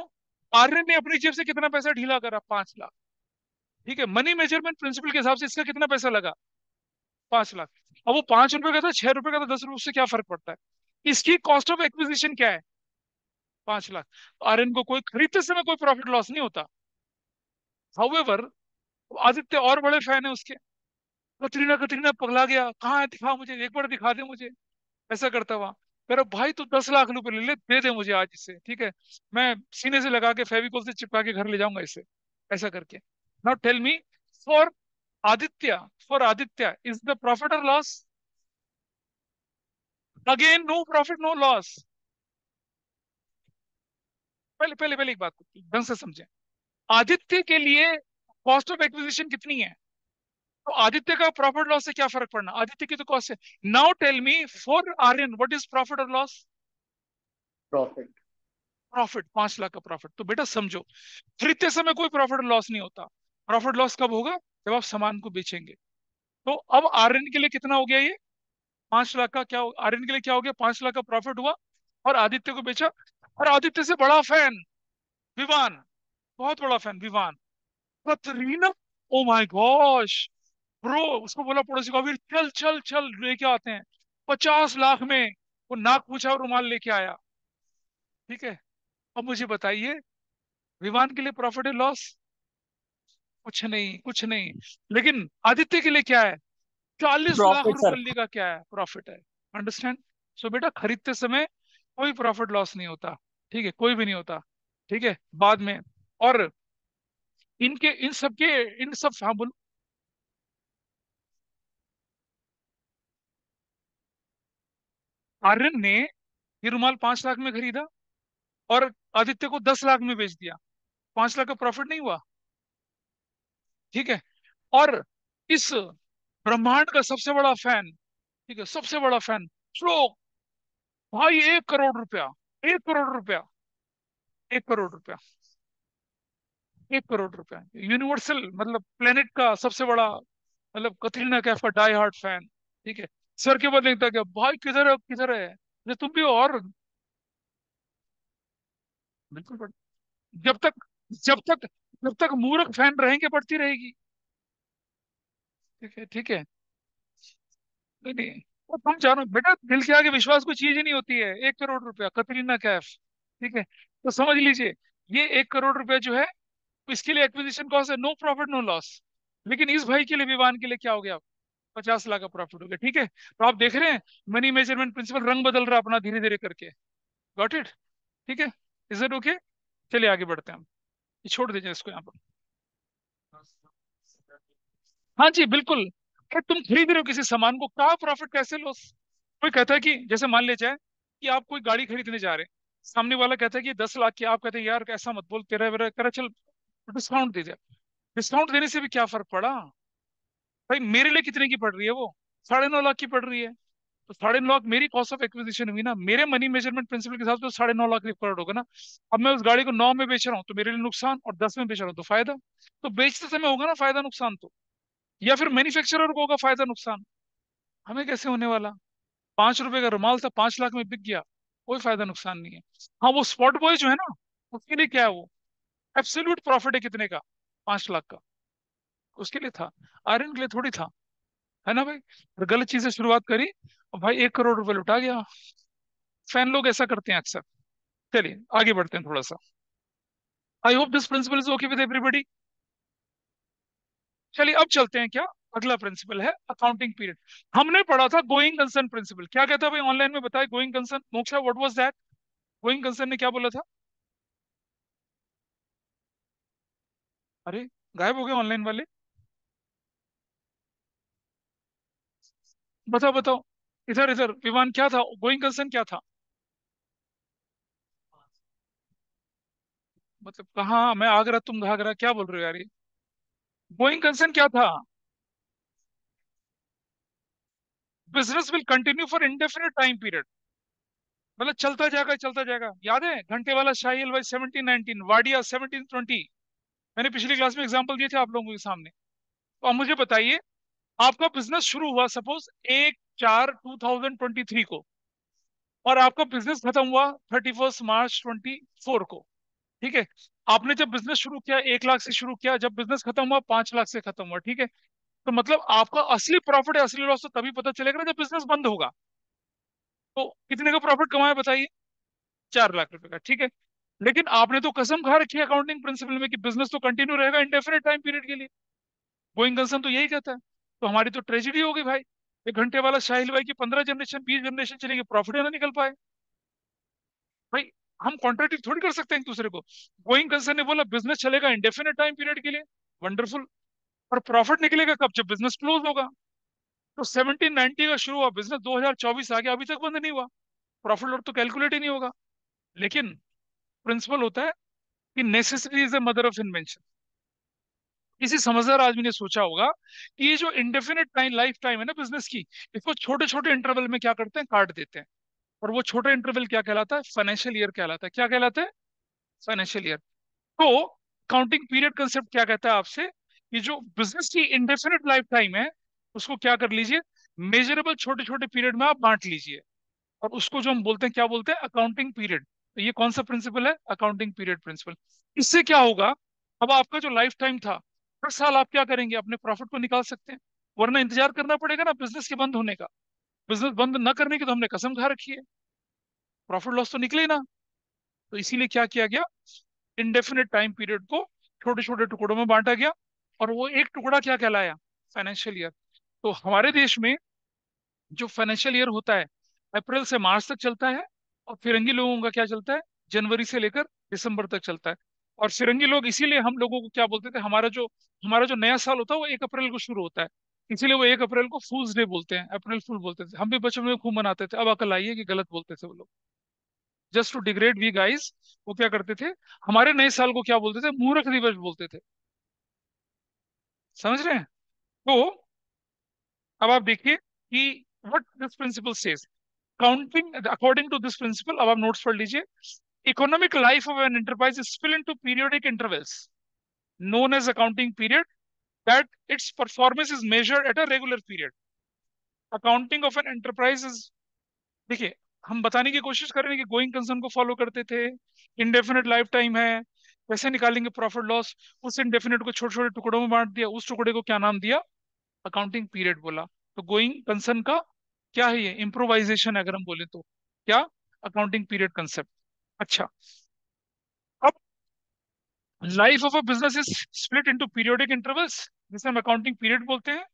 आर्यन ने अपनी जेब से कितना पैसा ढीला करा? 5 लाख। ठीक है, मनी मेजरमेंट प्रिंसिपल के हिसाब से इसका कितना पैसा लगा? 5 लाख। अब वो 5 रुपए का था, 6 रुपए का था, 10 रुपए, उससे क्या फर्क पड़ता है? इसकी कॉस्ट ऑफ एक्विजिशन क्या है? 5 लाख। आर्यन को कोई खरीदते समय कोई प्रॉफिट लॉस नहीं होता। हाउएवर, आदित्य और बड़े फैन है उसके। कतरीना, कतरीना पगला गया, कहाँ है, दिखा मुझे, एक बार दिखा दे मुझे। ऐसा करता हुआ, कह रहा भाई तू 10 लाख रुपए ले ले, दे दे मुझे आज इसे, ठीक है, मैं सीने से लगा के फेविकोल से चिपका के घर ले जाऊंगा इसे। ऐसा करके, now tell me, for Aditya, for Aditya is the profit और loss? Again no profit no loss. पहले पहले पहले एक बात को ढंग से समझें। आदित्य के लिए कॉस्ट ऑफ एक्विजिशन कितनी है? तो आदित्य का प्रॉफिट लॉस से क्या फर्क पड़ना, आदित्य की तो कॉस्ट है। Now tell me for Aryan what is profit और लॉस। प्रॉफिट। प्रॉफिट 5 लाख का प्रॉफिट। तो बेटा समझो, खरीदते समय कोई प्रॉफिट लॉस नहीं होता। प्रॉफिट लॉस कब होगा, जब आप सामान को बेचेंगे। तो अब आर्यन के लिए कितना हो गया ये, 5 लाख का क्या आर्यन के लिए क्या हो गया, 5 लाख का प्रॉफिट हुआ और आदित्य को बेचा। और आदित्य से बड़ा फैन विवान, बहुत बड़ा fan Vivaan, Katrina, oh my gosh bro, उसको बोला पड़ोसी को, अभी चल चल चल लेके आते हैं, 50 लाख में वो नाक पूछा और रुमाल लेके आया। ठीक है, अब मुझे बताइए विवान के लिए प्रॉफिट है लॉस, कुछ नहीं कुछ नहीं। लेकिन आदित्य के लिए क्या है, 40 लाख प्रॉफिट सर। रुपए का क्या है, प्रॉफिट है। अंडरस्टैंड। सो बेटा खरीदते समय कोई प्रॉफिट लॉस नहीं होता, ठीक है, कोई भी नहीं होता, ठीक है, बाद में। और इनके इन सब के इन सब, हाँ बोलो। आर्यन ने ये रुमाल 5 लाख में खरीदा और आदित्य को 10 लाख में बेच दिया, 5 लाख का प्रॉफिट नहीं हुआ, ठीक है। और इस ब्रह्मांड का सबसे बड़ा फैन, ठीक है, सबसे बड़ा फैन श्लोक, भाई 1 करोड़ रुपया, 1 करोड़ रुपया, 1 करोड़ रुपया, 1 करोड़ रुपया, यूनिवर्सल मतलब प्लेनेट का सबसे बड़ा, मतलब कतरीना कैफ का डाई हार्ट फैन, ठीक है। सर के बाद लिखता क्या, भाई किधर है किधर है, अरे तुम भी हो। और बिल्कुल जब तक जब तक जब तक मूर्ख फैन रहेंगे बढ़ती रहेगी, ठीक है ठीक है। नहीं नहीं, वो तुम जानो बेटा, दिल के आगे विश्वास कोई चीज ही नहीं होती है। 1 करोड़ रुपया कतरीना कैफ, ठीक है, तो समझ लीजिए ये 1 करोड़ रुपया जो है, इसके लिए एक्विजिशन कॉस्ट है, नो प्रॉफिट नो लॉस। लेकिन इस भाई के लिए विवान के लिए क्या हो गया, 50 लाख का प्रॉफिट हो गया, ठीक है। तो आप देख रहे हैं मनी मेजरमेंट प्रिंसिपल रंग बदल रहा है अपना धीरे धीरे करके। गॉट इट, ठीक है, इज इट ओके। चलिए आगे बढ़ते हैं हम, ये छोड़ दीजिए इसको यहाँ पर। हाँ जी बिल्कुल। अरे तुम खरीद रहे हो किसी सामान को, कहाँ प्रॉफिट कैसे लॉस। कोई कहता है कि जैसे मान ले जाए कि आप कोई गाड़ी खरीदने जा रहे हैं, सामने वाला कहता है कि 10 लाख की, आप कहते हैं यार ऐसा मत बोल, तेरा वेरा करा, चल डिस्काउंट दे दे। डिस्काउंट देने से भी क्या फर्क पड़ा, भाई मेरे लिए कितने की पड़ रही है वो, 9.5 लाख की पड़ रही है। तो 9.5 लाख मेरी कॉस्ट ऑफ एक्विजिशन हुई ना, मेरे मनी मेजरमेंट प्रिंसिपल के हिसाब से तो 9.5 लाख रिकॉर्ड होगा ना। अब मैं उस गाड़ी को 9 में बेच रहा हूँ तो मेरे लिए नुकसान, और 10 में बेच रहा हूँ तो फायदा। तो बेचते समय होगा ना फायदा नुकसान तो, या फिर मैन्युफैक्चरर को होगा फायदा नुकसान, हमें कैसे होने वाला। 5 रुपए का रुमाल था, 5 लाख में बिक गया, कोई फायदा नुकसान नहीं है। हाँ वो स्पॉट बॉय जो है ना, उसके लिए क्या है वो, एब्सोल्यूट प्रॉफिट है कितने का, 5 लाख का, उसके लिए था। आयरन के लिए थोड़ी था, है ना भाई। और गलत चीज से शुरुआत करी और भाई 1 करोड़ रुपए लुटा गया। फैन लोग ऐसा करते हैं अक्सर। चलिए आगे बढ़ते हैं थोड़ा सा। I hope this principle is okay with everybody. चलिए अब चलते हैं क्या, अगला प्रिंसिपल है अकाउंटिंग पीरियड। हमने पढ़ा था गोइंग कंसर्न प्रिंसिपल, क्या कहता है भाई ऑनलाइन में बताए, going concern, moksha what was that, going concern ने क्या बोला था। अरे गायब हो गए ऑनलाइन वाले, बताओ बताओ, इधर इधर विमान क्या था, गोइंग कंसर्न क्या था। मतलब कहाँ, मैं आगरा तुम घाघरा, क्या बोल रहे हो यार ये, गोइंग कंसर्न क्या था। Business will continue for indefinite time period, मतलब चलता जाएगा चलता जाएगा। याद है घंटे वाला शाही हलवाई 1719, वाडिया 1720, मैंने पिछली क्लास में एग्जांपल दिए थे आप लोगों के सामने। तो अब मुझे बताइए, आपका बिजनेस शुरू हुआ सपोज 1/4/2023 को, और आपका बिजनेस खत्म हुआ 31 मार्च 2024 को, ठीक है। आपने जब बिजनेस शुरू किया 1 लाख से शुरू किया, जब बिजनेस खत्म हुआ 5 लाख से खत्म हुआ, ठीक है। तो मतलब आपका असली प्रॉफिट है असली लॉस तो तभी पता चलेगा ना जब बिजनेस बंद होगा। तो कितने का प्रॉफिट कमाया बताइए, 4 लाख रुपए का, ठीक है। लेकिन आपने तो कसम खा रखी है अकाउंटिंग प्रिंसिपल में कि बिजनेस तो कंटिन्यू रहेगा इंडेफिनिट टाइम पीरियड के लिए, गोइंग कंसर्न तो यही कहता है। तो हमारी तो ट्रेजेडी हो गई भाई, 1 घंटे वाला शाहिल भाई की 15 जनरेशन 20 जनरेशन चलेगी, प्रॉफिट ना निकल पाए भाई। हम कॉन्ट्रेक्ट थोड़ी कर सकते हैं एक दूसरे को। गोइंग कंसर्न ने बोला बिजनेस चलेगा इंडेफिनिट टाइम पीरियड के लिए, वंडरफुल, और प्रॉफिट निकलेगा कब, जब बिजनेस क्लोज होगा। तो 1790 का शुरू हुआ बिजनेस, 2024 आ गया, अभी तक बंद नहीं हुआ, प्रॉफिट लॉस तो कैलकुलेट ही नहीं होगा। लेकिन प्रिंसिपल होता है कि necessity is the mother of invention. किसी समझदार आदमी ने सोचा होगा कि ये जो इंडेफिनिट टाइम लाइफ टाइम है ना बिजनेस की, इसको छोटे छोटे इंटरवल में क्या करते हैं, काट देते हैं। और वो छोटा इंटरवल क्या कहलाता है, फाइनेंशियल ईयर कहलाता है। क्या कहलाता है, फाइनेंशियल ईयर। तो काउंटिंग पीरियड कंसेप्ट क्या कहता है आपसे, कि जो बिजनेस की इंडेफिनिट लाइफ टाइम है उसको क्या कर लीजिए, मेजरेबल छोटे छोटे पीरियड में आप बांट लीजिए, और उसको जो हम बोलते हैं क्या बोलते हैं, अकाउंटिंग पीरियड। तो ये कौन सा प्रिंसिपल है, अकाउंटिंग पीरियड प्रिंसिपल। इससे क्या होगा, अब आपका जो लाइफ टाइम था, हर साल आप क्या करेंगे, अपने प्रॉफिट को निकाल सकते हैं। वरना इंतजार करना पड़ेगा ना बिजनेस के बंद होने का। बिजनेस बंद न करने की तो हमने कसम खा रखी है, प्रॉफिट लॉस तो निकले ना। तो इसीलिए क्या किया गया, इंडेफिनिट टाइम पीरियड को छोटे छोटे टुकड़ों में बांटा गया, और वो एक टुकड़ा क्या कहलाया, फाइनेंशियल ईयर। तो हमारे देश में जो फाइनेंशियल ईयर होता है, अप्रैल से मार्च तक चलता है, और फिरंगी लोगों का क्या चलता है, जनवरी से लेकर दिसंबर तक चलता है। और फिरंगी लोग इसीलिए हम लोगों को क्या बोलते थे, हमारा जो नया साल होता है वो 1 अप्रैल को शुरू होता है, इसीलिए वो 1 अप्रैल को फूल्स डे बोलते हैं, अप्रैल फूल बोलते थे। हम भी बचपन में खूब मनाते थे, अब अकल आई है कि गलत बोलते थे वो लोग। Just to degrade we guys, वो क्या करते थे, हमारे नए साल को क्या बोलते थे, मूर्ख दिवस बोलते थे। समझ रहे हैं। तो अब आप देखिए कि what this principle says, counting according to this principle, अब आप नोट्स पढ़ लीजिए। Economic life of an enterprise is spill into periodic intervals known as accounting period, that its performance is measured at a regular period. Accounting of an enterprise is, देखिए, हम बताने की कोशिश कर रहे हैं कि गोइंग कंसर्न को फॉलो करते थे, इंडेफिनिट लाइफ टाइम है, कैसे निकालेंगे प्रॉफिट लॉस, उस इंडेफिनिट को छोटे छोटे टुकड़ों में बांट दिया, उस टुकड़े को क्या नाम दिया, अकाउंटिंग पीरियड बोला। तो गोइंग कंसर्न का क्या है, ये इम्प्रोवाइजेशन अगर हम बोले तो क्या, अकाउंटिंग पीरियड कंसेप्ट। अच्छा, अब life of a business is split into periodic intervals, जिसे हम अकाउंटिंग पीरियड बोलते हैं।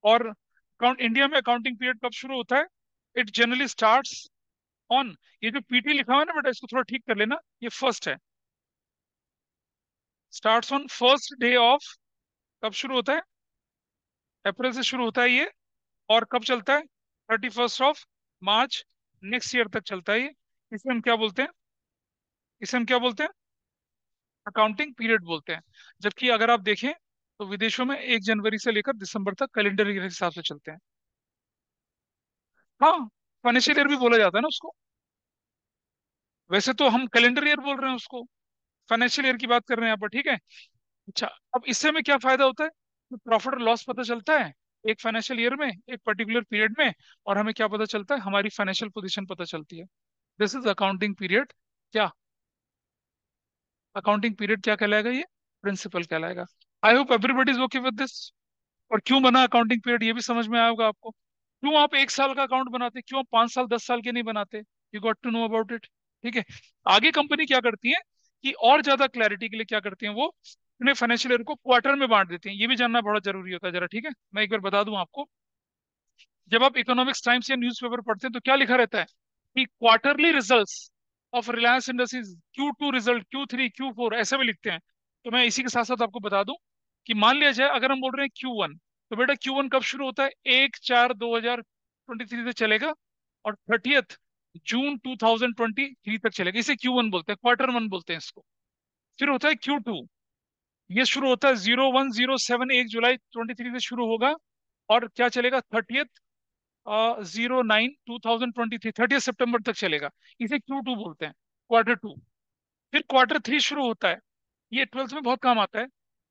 और अकाउंट इंडिया में अकाउंटिंग पीरियड कब शुरू होता है, इट जनरली स्टार्ट्स ऑन, ये जो पीटी लिखा हुआ है ना बेटा, इसको थोड़ा ठीक कर लेना, ये फर्स्ट है, starts on first day of, कब शुरू होता है, अप्रैल से शुरू होता है ये, और कब चलता है, 31 मार्च नेक्स्ट ईयर तक चलता है ये। इसे हम क्या बोलते हैं, इसे हम क्या बोलते हैं, अकाउंटिंग पीरियड बोलते हैं। जबकि अगर आप देखें तो विदेशों में 1 जनवरी से लेकर दिसंबर तक कैलेंडर के हिसाब से चलते हैं। हाँ, फाइनेंशियल ईयर भी बोला जाता है ना उसको, वैसे तो हम कैलेंडर ईयर बोल रहे हैं उसको, फाइनेंशियल ईयर की बात कर रहे हैं यहाँ पर, ठीक है। अच्छा, अब इससे हमें क्या फायदा होता है, तो प्रॉफिट और लॉस पता चलता है एक फाइनेंशियल ईयर में, एक पर्टिकुलर पीरियड में, और हमें क्या पता चलता है, हमारी फाइनेंशियल पोजीशन पता चलती है। दिस इज अकाउंटिंग पीरियड, क्या, अकाउंटिंग पीरियड क्या कहलाएगा, ये प्रिंसिपल कहलाएगा। I hope everybody is okay with this. और क्यों बना अकाउंटिंग पीरियड, ये भी समझ में आया होगा आपको। क्यों आप 1 साल का अकाउंट बनाते, क्यों आप 5 साल 10 साल के नहीं बनाते, you got to know about it. ठीक है, आगे कंपनी क्या करती है कि और ज्यादा क्लैरिटी के लिए क्या करती है, वो अपने फाइनेंशियल ईयर को क्वार्टर में बांट देते हैं। ये भी जानना बड़ा जरूरी होता है जरा, ठीक है। मैं एक बार बता दूं आपको, जब आप इकोनॉमिक्स टाइम्स या न्यूज़पेपर पढ़ते हैं तो क्या लिखा रहता है कि quarterly results of Reliance industries, Q2 result, Q3, Q4, ऐसे भी लिखते हैं। तो मैं इसी के साथ साथ आपको बता दूं कि मान लिया जाए अगर हम बोल रहे हैं Q1, तो बेटा Q1 कब शुरू होता है, 1/4/2023 से चलेगा, और 30 जून 2023 तक चलेगा। इसे Q1 बोलते हैं, Q1 बोलते हैं इसको। फिर होता है Q2, ये शुरू होता है 01/07, 1 जुलाई 2023 से शुरू होगा, और क्या चलेगा, 09/2023, 30 सितंबर तक चलेगा। इसे Q2 बोलते हैं, Q2। फिर Q3 शुरू होता है, ये 12th में बहुत काम आता है,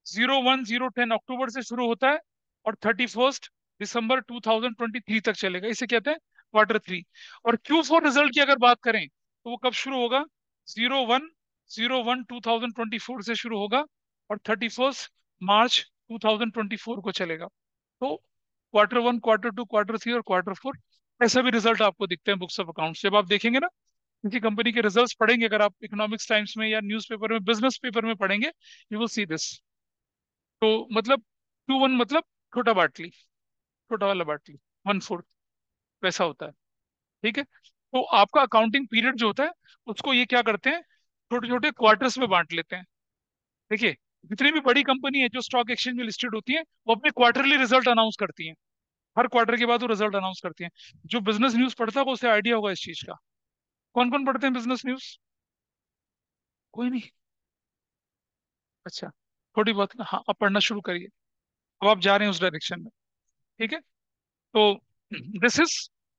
01/010 अक्टूबर से शुरू होता है, और 31 दिसंबर 2023 तक चलेगा। इसे कहते हैं Q3। और Q4 रिजल्ट की अगर बात करें तो वो कब शुरू होगा, 01/01/2024 से शुरू होगा, और 31 मार्च 2024 को चलेगा। तो Q1, Q2, Q3 और Q4, ऐसे भी रिजल्ट आपको दिखते हैं बुक्स ऑफ अकाउंट्स। जब आप देखेंगे ना किसी कंपनी के रिजल्ट्स पढ़ेंगे, अगर आप इकोनॉमिक्स टाइम्स में या न्यूज़पेपर में, बिजनेस पेपर में पढ़ेंगे, यू विल सी दिस। तो मतलब Q1 मतलब छोटा बाटली, छोटा वाला बाटली, 1/4, वैसा होता है। ठीक है, तो आपका अकाउंटिंग पीरियड जो होता है उसको ये क्या करते हैं, छोटे छोटे क्वार्टर्स में बांट लेते हैं। देखिए, जितनी भी बड़ी कंपनी है जो स्टॉक एक्सचेंज में लिस्टेड होती है, वो अपने क्वार्टरली रिजल्ट अनाउंस करती हैं, हर क्वार्टर के बाद वो रिजल्ट अनाउंस करती हैं। जो बिजनेस न्यूज पढ़ता है उसे आइडिया होगा इस चीज का। कौन कौन पढ़ते हैं बिजनेस न्यूज, कोई नहीं, अच्छा। थोड़ी बहुत, हाँ अब पढ़ना शुरू करिए, अब आप जा रहे हैं उस डायरेक्शन में। ठीक है, तो this is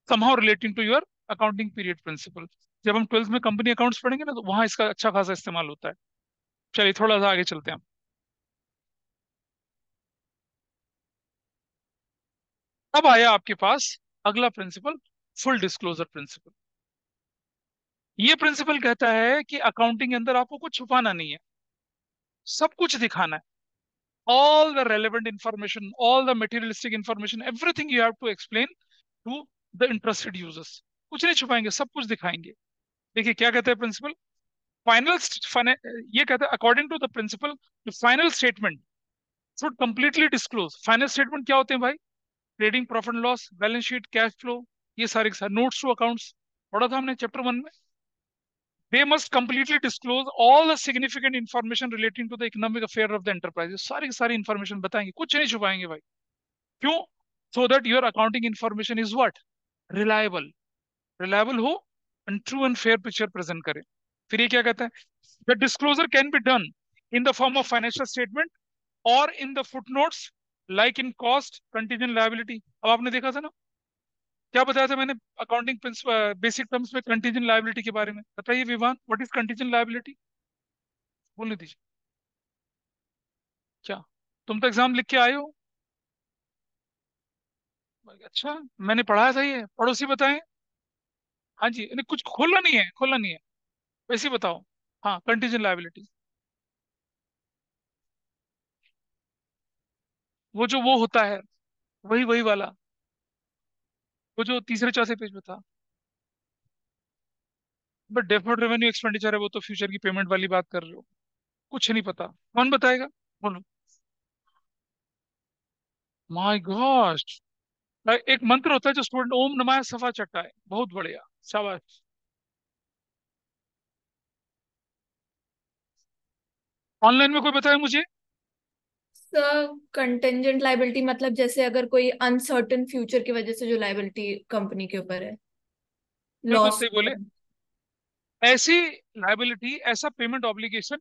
somehow relating to your accounting period principle. जब हम 12th में कंपनी अकाउंट्स पढ़ेंगे ना, तो वहां इसका अच्छा खासा इस्तेमाल होता है। चलिए थोड़ा सा आगे चलते हैं हम। अब आया आपके पास अगला प्रिंसिपल, फुल डिस्क्लोजर प्रिंसिपल। ये प्रिंसिपल कहता है कि अकाउंटिंग के अंदर आपको कुछ छुपाना नहीं है, सब कुछ दिखाना है। all the relevant information, all the materialistic information, everything you have to explain to the interested users। कुछ नहीं छुपाएंगे, सब कुछ दिखाएंगे। देखिए क्या कहते हैं प्रिंसिपल, फाइनल, ये कहता है according to the principle the final statement should completely disclose. Final statement क्या होते हैं भाई? Trading profit and loss, balance sheet, cash flow, ये सारे के सारे नोट्स टू अकाउंट्स, पढ़ा था हमने चैप्टर 1 में। They must completely disclose all the significant information relating to the economic affair of the enterprise। सारी की सारी इंफॉर्मेशन बताएंगे, कुछ नहीं छुपाएंगे भाई। क्यों? So that your accounting information is what? Reliable। Reliable हो and true and fair picture present करे। फिर ये क्या कहता है? The disclosure can be done in the form of financial statement और in the footnotes, like in cost contingent liability. अब आपने देखा था ना, क्या बताया था मैंने अकाउंटिंग बेसिक टर्म्स में कंटीजेंट लायबिलिटी के बारे में? बताइए Vivaan, what is contingent liability? बोलने दीजिए। क्या तुम तो एग्जाम लिख के आए हो? अच्छा, मैंने पढ़ाया था ये, पड़ोसी बताएं। हाँ जी, नहीं कुछ खोलना नहीं है, खोलना नहीं है, वैसे ही बताओ। हाँ, कंटीजेंट लायबिलिटी, वो जो वो होता है, वही वही वाला, वो जो तीसरे चौथे पेज में था। बट डेफर्ड रेवेन्यू एक्सपेंडिचर है, वो तो फ्यूचर की पेमेंट वाली बात कर रहे हो। कुछ नहीं पता, कौन बताएगा? बोलो। माय गॉड, एक मंत्र होता है जो स्टूडेंट ओम नमः सफा चट्टा है, बहुत बढ़िया, शाबाश। ऑनलाइन में कोई बताए मुझे? सर कंटेंजेंट लाइबिलिटी मतलब जैसे अगर कोई अनसर्टेन फ्यूचर की वजह से जो लाइबिलिटी कंपनी के ऊपर है, बिल्कुल लॉस। सही बोले। ऐसी लाइबिलिटी, ऐसा payment obligation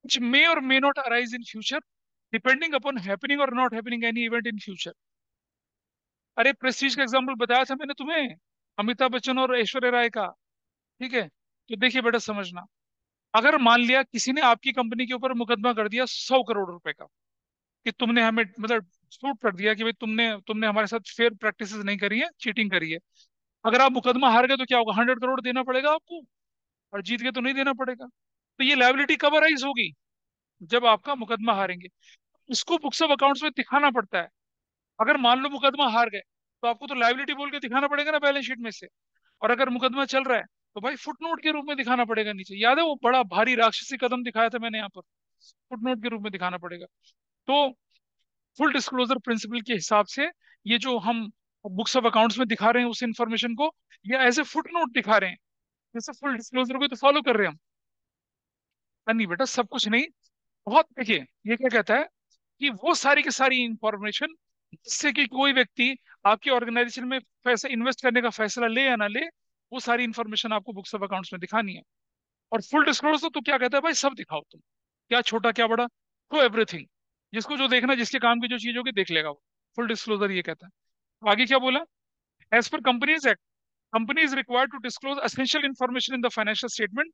which may or may not arise in future depending upon happening or not happening any event in future। अरे प्रेस्टीज का एग्जांपल बताया था मैंने तुम्हें, अमिताभ बच्चन और ऐश्वर्या राय का। ठीक है, तो देखिए बेटा समझना, अगर मान लिया किसी ने आपकी कंपनी के ऊपर मुकदमा कर दिया 100 करोड़ रुपए का, कि तुमने हमें मतलब सूट कर दिया कि भाई तुमने तुमने हमारे साथ फेयर प्रैक्टिसेस नहीं करी है, चीटिंग करी है। अगर आप मुकदमा हार गए तो क्या होगा? 100 करोड़ देना पड़ेगा आपको, और जीत गए तो नहीं देना पड़ेगा। तो ये लायबिलिटी कब अराइज होगी? जब आपका मुकदमा हारेंगे। इसको बुक्स ऑफ अकाउंट्स में दिखाना पड़ता है। अगर मान लो मुकदमा हार गए, तो आपको तो लायबिलिटी बोल के दिखाना पड़ेगा ना बैलेंस शीट में से। और अगर मुकदमा चल रहा है, तो भाई फुटनोट के रूप में दिखाना पड़ेगा नीचे। याद है वो बड़ा भारी राक्षसी कदम दिखाया था मैंने यहाँ पर, फुटनोट के रूप में दिखाना पड़ेगा। तो फुल डिस्क्लोजर प्रिंसिपल के हिसाब से ये जो हम बुक्स ऑफ अकाउंट्स में दिखा रहे हैं उस इंफॉर्मेशन को, ये एज ए फुटनोट दिखा रहे हैं, जैसे फुल डिस्क्लोजर को तो फॉलो कर रहे हैं हम। नहीं बेटा, सब कुछ नहीं। बहुत देखिए, ये क्या कहता है कि वो सारी की सारी इंफॉर्मेशन, जिससे कि कोई व्यक्ति आपकी ऑर्गेनाइजेशन में पैसे इन्वेस्ट करने का फैसला ले या ना ले, वो सारी इंफॉर्मेशन आपको बुक्स ऑफ अकाउंट्स में दिखानी है। और फुल डिस्क्लोजर तो क्या कहता है भाई, सब दिखाओ तुम, क्या छोटा क्या बड़ा, तो एवरीथिंग, जिसको जो देखना, जिसके काम की जो चीज होगी देख लेगा वो। फुल डिस्क्लोजर ये कहता है। आगे क्या बोला? As per companies act, company is required to disclose essential information in the financial statement।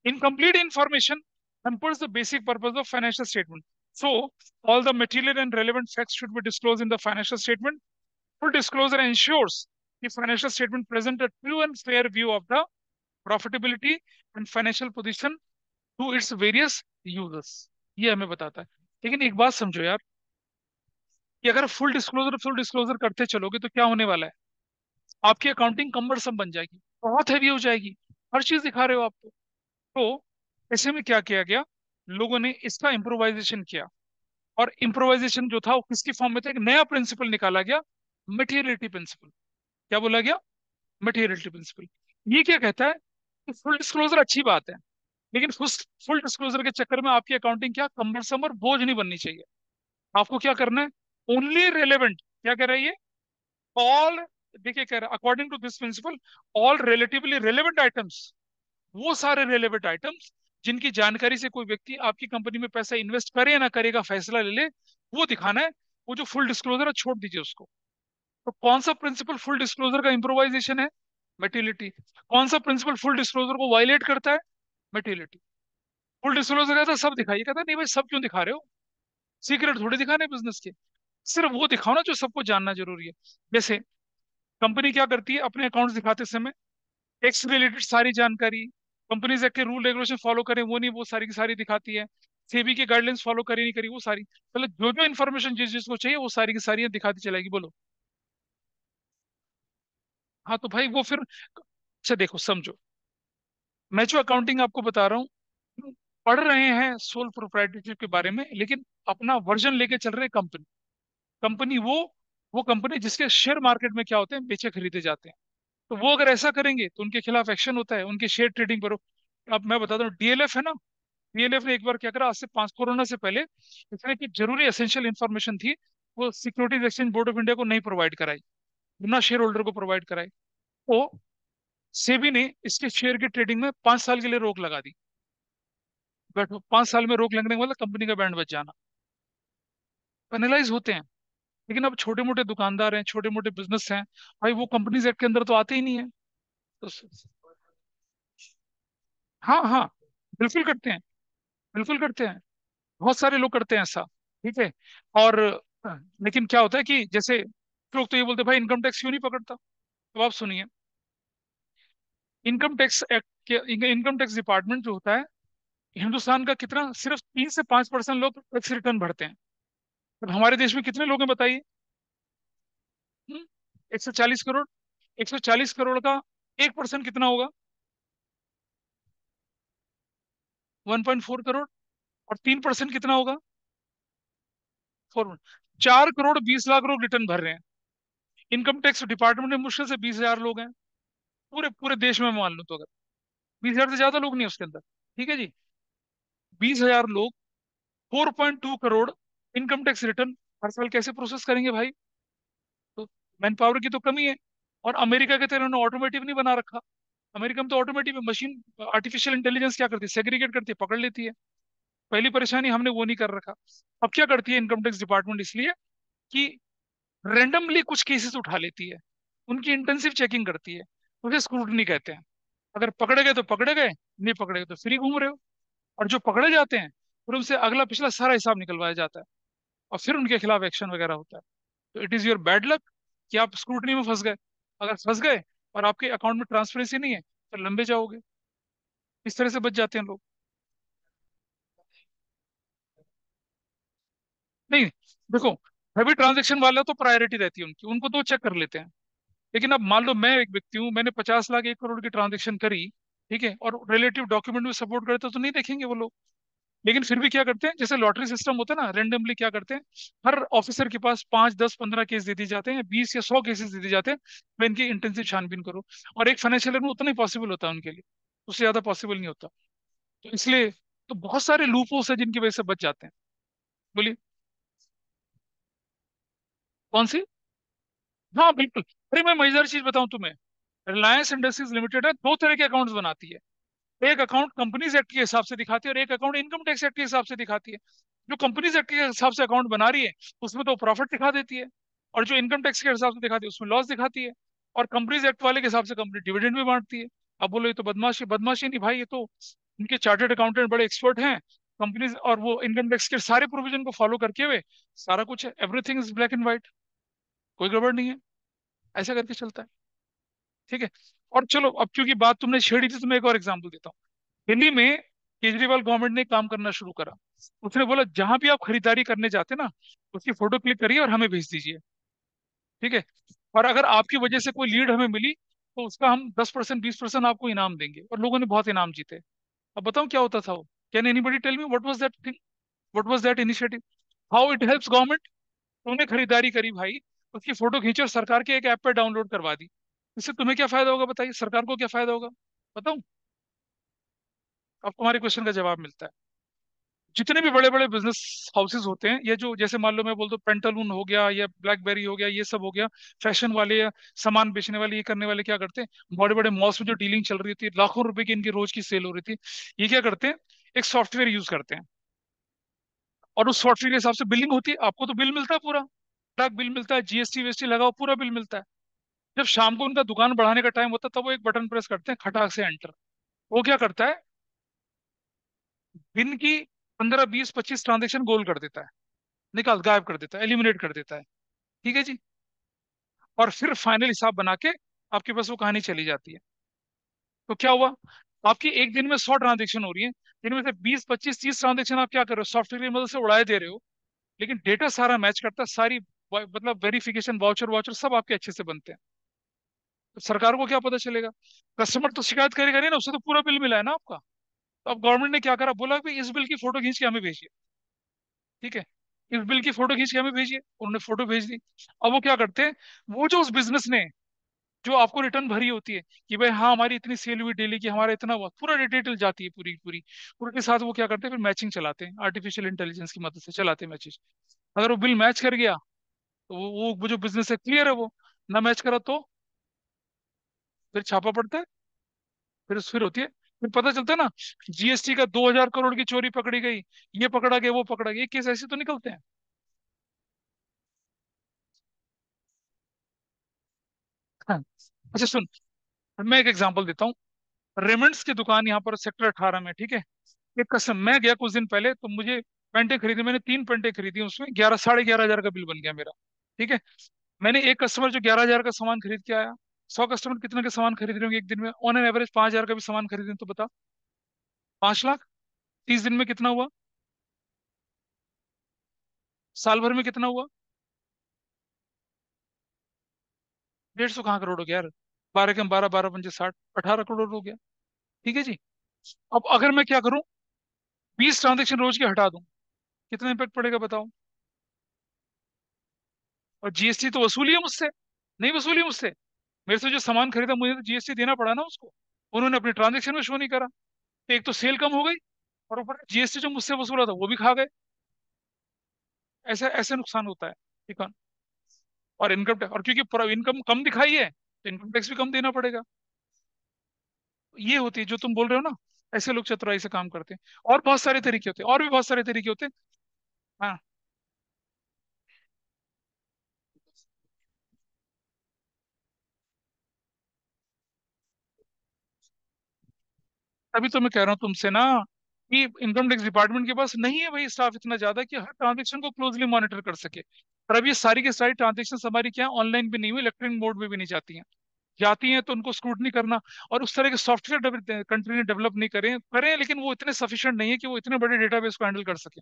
Incomplete information hampers the basic purpose of financial statement। So, all the material and relevant facts should be disclosed in the financial statement। Full disclosure ensures the financial statement present a true and fair view of the profitability and financial position to its various users। ये हमें बताता है। लेकिन एक बात समझो यार, कि अगर फुल डिस्क्लोजर करते चलोगे तो क्या होने वाला है? आपकी अकाउंटिंग कम्बरसम बन जाएगी, बहुत हैवी हो जाएगी, हर चीज दिखा रहे हो आप तो ऐसे में क्या किया गया, लोगों ने इसका इम्प्रोवाइजेशन किया। और इम्प्रोवाइजेशन जो था वो किसकी फॉर्म में था? एक नया प्रिंसिपल निकाला गया, मटेरियलिटी प्रिंसिपल। क्या बोला गया? Materiality principle. ये क्या कहता है कि फुल डिस्क्लोजर अच्छी बात है, लेकिन फुल डिस्क्लोजर के चक्कर में आपकी अकाउंटिंग क्या कम्बरसम और बोझ नहीं बननी चाहिए। आपको क्या करना है? ओनली रेलेवेंट, क्या कह रहा है ये? ऑल, देखिए कह रहा है according to this principle, all relatively relevant items, वो सारे रेलेवेंट आइटम्स जिनकी जानकारी से कोई व्यक्ति आपकी कंपनी में पैसा इन्वेस्ट करे या ना करेगा फैसला ले ले, वो दिखाना है। वो जो फुल डिस्क्लोजर है छोड़ दीजिए उसको। तो कौन सा प्रिंसिपल फुल डिस्क्लोजर का इम्प्रोवाइजेशन है? मेटिलिटी। कौन सा प्रिंसिपल फुल डिस्क्लोजर को वायलेट करता है? मेटिलिटी। फुल डिस्क्लोजर कहता है सब दिखाइए, कहता है नहीं भाई सब क्यों दिखा रहे हो, सीक्रेट थोड़ी दिखाने बिजनेस के, सिर्फ वो दिखाओ ना जो सबको जानना जरूरी है। जैसे कंपनी क्या करती है अपने अकाउंट्स दिखाते समय, टैक्स रिलेटेड सारी जानकारी, कंपनीज एक्ट के रूल रेगुलेशन फॉलो करें वो नहीं, वो सारी की सारी दिखाती है। सेबी के गाइडलाइंस फॉलो करी नहीं करी वो सारी, मतलब जो जो इन्फॉर्मेशन जिस जिसको चाहिए वो सारी की सारी दिखाती चलेगी। बोलो। हाँ तो भाई वो फिर, अच्छा देखो समझो, मैं जो अकाउंटिंग आपको बता रहा हूँ, पढ़ रहे हैं सोल प्रोप्राइटरशिप के बारे में, लेकिन अपना वर्जन लेके चल रहे हैं कंपनी। कंपनी वो कंपनी जिसके शेयर मार्केट में क्या होते हैं, बेचे खरीदे जाते हैं। तो वो अगर ऐसा करेंगे तो उनके खिलाफ एक्शन होता है, उनके शेयर ट्रेडिंग पर। अब मैं बताता हूँ, डीएलएफ है ना, डीएलएफ ने एक बार क्या करा, आज से 5 कोरोना से पहले इसने की जरूरी एसेंशियल इंफॉर्मेशन थी, वो securities exchange board of India को नहीं प्रोवाइड कराई, ना शेयर होल्डर को प्रोवाइड कराई। तो सेबी ने इसके शेयर की ट्रेडिंग में 5 साल के लिए रोक लगा दी। बैठो, 5 साल में रोक लगने के मतलब कंपनी का बैंड बच जाना, पेनलाइज होते हैं। लेकिन अब छोटे मोटे दुकानदार हैं, छोटे मोटे बिजनेस हैं, भाई वो कंपनीज एक्ट के अंदर तो आते ही नहीं है। तो हाँ हाँ, बिल्कुल करते हैं, बिल्कुल करते हैं, बहुत सारे लोग करते हैं ऐसा। ठीक है। और लेकिन क्या होता है कि जैसे लोग तो ये बोलते हैं भाई इनकम टैक्स क्यों नहीं पकड़ता। तो आप सुनिए, इनकम टैक्स एक्ट के, इनकम टैक्स डिपार्टमेंट जो होता है हिंदुस्तान का, कितना सिर्फ 3 से 5% लोग टैक्स रिटर्न भरते हैं। अब हमारे देश में कितने लोग हैं बताइए? 140 करोड़। 140 करोड़ का 1% कितना होगा? 1.4 करोड़। और 3% कितना होगा? 4। 4 करोड़ 20 लाख लोग रिटर्न भर रहे हैं। इनकम टैक्स डिपार्टमेंट में मुश्किल से 20,000 लोग हैं, पूरे पूरे देश में मान लो तो, अगर 20,000 से ज्यादा लोग नहीं है उसके अंदर। ठीक है जी, 20,000 लोग, 4.2 करोड़ इनकम टैक्स रिटर्न हर साल कैसे प्रोसेस करेंगे भाई? तो मैन पावर की तो कमी है। और अमेरिका के तरह उन्होंने ऑटोमेटिव नहीं बना रखा। अमेरिका में तो ऑटोमेटिव मशीन, आर्टिफिशियल इंटेलिजेंस क्या करती है, सेग्रीगेट करती है, पकड़ लेती है। पहली परेशानी, हमने वो नहीं कर रखा। अब क्या करती है इनकम टैक्स डिपार्टमेंट, इसलिए कि रेंडमली कुछ केसेस उठा लेती है, उनकी इंटेंसिव चेकिंग करती है, उसे स्क्रूटनी कहते हैं। अगर पकड़े गए तो पकड़े गए, नहीं पकड़े गए तो फ्री घूम रहे हो। और जो पकड़े जाते हैं फिर उनसे अगला पिछला सारा हिसाब निकलवाया जाता है, और फिर उनके खिलाफ एक्शन वगैरह होता है। तो it is your bad luck कि आप स्क्रूटनी में फंस गए। अगर फंस गए और आपके अकाउंट में ट्रांसपेरेंसी नहीं है तो लंबे जाओगे। इस तरह से बच जाते हैं लोग। नहीं, देखो, हैवी ट्रांजेक्शन वाला तो प्रायोरिटी रहती है उनकी, उनको तो चेक कर लेते हैं। लेकिन अब मान लो मैं एक व्यक्ति हूँ, मैंने 50 लाख 1 करोड़ की ट्रांजेक्शन करी, ठीक है, और रिलेटिव डॉक्यूमेंट में सपोर्ट करते तो नहीं देखेंगे वो लोग। लेकिन फिर भी क्या करते हैं, जैसे लॉटरी सिस्टम होता है ना, रेंडमली क्या करते हैं, हर ऑफिसर के पास 5 10 15 केस दे दिए जाते हैं, 20 या 100 केसेस दे दिए जाते हैं, मैं इनकी इंटेंसिव छानबीन करूँ। और एक फाइनेंशियल ईयर में उतना ही पॉसिबल होता है उनके लिए, उससे ज्यादा पॉसिबल नहीं होता। तो इसलिए तो बहुत सारे लूप होल्स है जिनकी वजह से बच जाते हैं। बोलिए। कौन सी? हाँ बिल्कुल। अरे मैं मजेदार चीज बताऊं तुम्हें, रिलायंस इंडस्ट्रीज लिमिटेड है, दो तरह के अकाउंट्स बनाती है। एक अकाउंट कंपनीज एक्ट के हिसाब से दिखाती है, और एक अकाउंट इनकम टैक्स एक्ट के हिसाब से दिखाती है। जो कंपनीज एक्ट के हिसाब से अकाउंट बना रही है उसमें तो प्रॉफिट दिखा देती है, और जो इनकम टैक्स के हिसाब से दिखाती है उसमें लॉस दिखाती है। और कंपनीज एक्ट वाले के हिसाब से कंपनी डिविडेंड भी बांटती है। अब बोलो ये तो बदमाशी, बदमाशी नहीं भाई, ये तो इनके चार्टर्ड अकाउंटेंट बड़े एक्सपर्ट हैं कंपनीज, और वो इनकम टैक्स के सारे प्रोविजन को फॉलो करके हुए सारा कुछ है, everything is black and white, कोई गड़बड़ नहीं है, ऐसा करके चलता है। ठीक है। और चलो, अब क्योंकि बात तुमने छेड़ी थी तो मैं एक और एग्जाम्पल देता हूँ। दिल्ली में केजरीवाल गवर्नमेंट ने काम करना शुरू करा। उसने बोला जहां भी आप खरीदारी करने जाते ना, उसकी फोटो क्लिक करिए और हमें भेज दीजिए। ठीक है। और अगर आपकी वजह से कोई लीड हमें मिली तो उसका हम 10% 20% आपको इनाम देंगे। और लोगों ने बहुत इनाम जीते। अब बताओ क्या होता था वो? Can anybody tell me what was that thing, what was that initiative, how it helps government? तुमने खरीदारी करी भाई, उसकी फोटो खींची और सरकार के एक ऐप पे डाउनलोड करवा दी। इससे तुम्हें क्या फायदा होगा बताइए, सरकार को क्या फायदा होगा? बताऊं? अब तुम्हारे क्वेश्चन का जवाब मिलता है। जितने भी बड़े बड़े बिजनेस हाउसेज होते हैं, ये जो जैसे मान लो मैं बोल दो पेंटालून हो गया या ब्लैकबेरी हो गया, ये सब हो गया, फैशन वाले या सामान बेचने वाले, ये करने वाले क्या करते हैं, बड़े बड़े मॉल्स में जो डीलिंग चल रही थी, लाखों रुपए की इनकी रोज की सेल हो रही थी, ये क्या करते हैं, एक सॉफ्टवेयर यूज करते हैं, और उस सॉफ्टवेयर के हिसाब से बिलिंग होती है, आपको तो बिल मिलता है पूरा, ट्रक बिल मिलता है, जीएसटी वीएसटी लगाओ, पूरा बिल मिलता है। जब शाम को उनका दुकान बढ़ाने का टाइम होता है, तब वो एक बटन प्रेस करते हैं, खटाक से एंटर। वो क्या करता है, दिन की 15 20 25 ट्रांजेक्शन गोल कर देता है, निकाल गायब कर देता है, एलिमिनेट कर देता है। ठीक है जी। और फिर फाइनल हिसाब बना के आपके पास वो कहानी चली जाती है। तो क्या हुआ, आपकी एक दिन में 100 ट्रांजेक्शन हो रही है, दिन में से 20 25 30 ट्रांजेक्शन आप क्या कर रहे हो, सॉफ्टवेयर की मदद से उड़ाए दे रहे हो, लेकिन डेटा सारा मैच करता है, सारी मतलब वेरिफिकेशन वाउचर वाउचर सब आपके अच्छे से बनते हैं। तो सरकार को क्या पता चलेगा, कस्टमर तो शिकायत करेगा नहीं ना, उससे तो पूरा बिल मिला है ना आपका। तो अब गवर्नमेंट ने क्या करा, बोला कि इस बिल की फोटो खींच के हमें भेजिए। ठीक है, इस बिल की फोटो खींच के हमें भेजिए, उन्होंने फोटो भेज दी। अब वो क्या करते हैं, वो जो उस बिजनेस ने जो आपको रिटर्न भरी होती है कि भाई हाँ हमारी इतनी सेल हुई डेली की, हमारा इतना हुआ, पूरा डिटेल जाती है पूरी पूरी, उनके साथ वो क्या करते हैं, फिर मैचिंग चलाते हैं, आर्टिफिशियल इंटेलिजेंस की मदद से चलाते हैं मैचेस। अगर वो बिल मैच कर गया तो वो जो बिजनेस है क्लियर है, वो ना मैच करा तो फिर छापा पड़ता है, फिर होती है, फिर पता चलता है ना, जीएसटी का 2000 करोड़ की चोरी पकड़ी गई, ये पकड़ा गया वो पकड़ा गया, ये केस ऐसे तो निकलते हैं। हाँ। अच्छा सुन, मैं एक एग्जांपल देता हूँ। रेमंड्स की दुकान यहाँ पर सेक्टर 18 में, ठीक है। एक कसम, मैं गया कुछ दिन पहले तो मुझे पेंटे खरीदी, मैंने 3 पेंटे खरीदी, उसमें 11 साढ़े 11 हजार का बिल बन गया मेरा। ठीक है। मैंने एक कस्टमर जो 11 हजार का सामान खरीद के आया, 100 कस्टमर कितने का सामान खरीद रहे होंगे एक दिन में, ऑन एन एवरेज 5 हजार का भी सामान खरीद रहे हैं, तो बता, 5 लाख 30 दिन में कितना हुआ, साल भर में कितना हुआ, 150 कहाँ करोड़ हो गया यार, 12 के 12 12 पंजे 60, 18 करोड़ हो गया। ठीक है जी। अब अगर मैं क्या करूं, 20 ट्रांजेक्शन रोज के हटा दूं, कितना इम्पेक्ट पड़ेगा बताओ। और जीएसटी तो वसूली है मुझसे, नहीं वसूली मुझसे, मेरे से जो सामान खरीदा मुझे तो जीएसटी देना पड़ा ना उसको, उन्होंने अपने ट्रांजेक्शन में शो नहीं करा, तो एक तो सेल कम हो गई, और ऊपर जीएसटी जो मुझसे वसूला था वो भी खा गए। ऐसे ऐसे नुकसान होता है। ठीक है। और इनकम टैक्स, और क्योंकि इनकम कम दिखाई है तो इनकम टैक्स भी कम देना पड़ेगा। ये होती है जो तुम बोल रहे हो ना, ऐसे लोग चतुराई से काम करते हैं। और बहुत सारे तरीके होते हैं, और भी बहुत सारे तरीके होते हैं। हाँ, तभी तो मैं कह रहा हूँ तुमसे ना, कि इनकम टैक्स डिपार्टमेंट के पास नहीं है भाई स्टाफ इतना ज्यादा कि हर ट्रांजेक्शन को क्लोजली मॉनिटर कर सके। और अब ये सारी की सारी ट्रांजेक्शन हमारी क्या ऑनलाइन भी नहीं हुई, इलेक्ट्रॉनिक मोड में भी नहीं जाती हैं। जाती हैं तो उनको स्क्रूटनी करना, और उस तरह के सॉफ्टवेयर कंट्री ने डेवलप नहीं करे करें, लेकिन वो इतने सफिशिएंट नहीं है कि वो इतने बड़े डेटाबेस को हैंडल कर सके।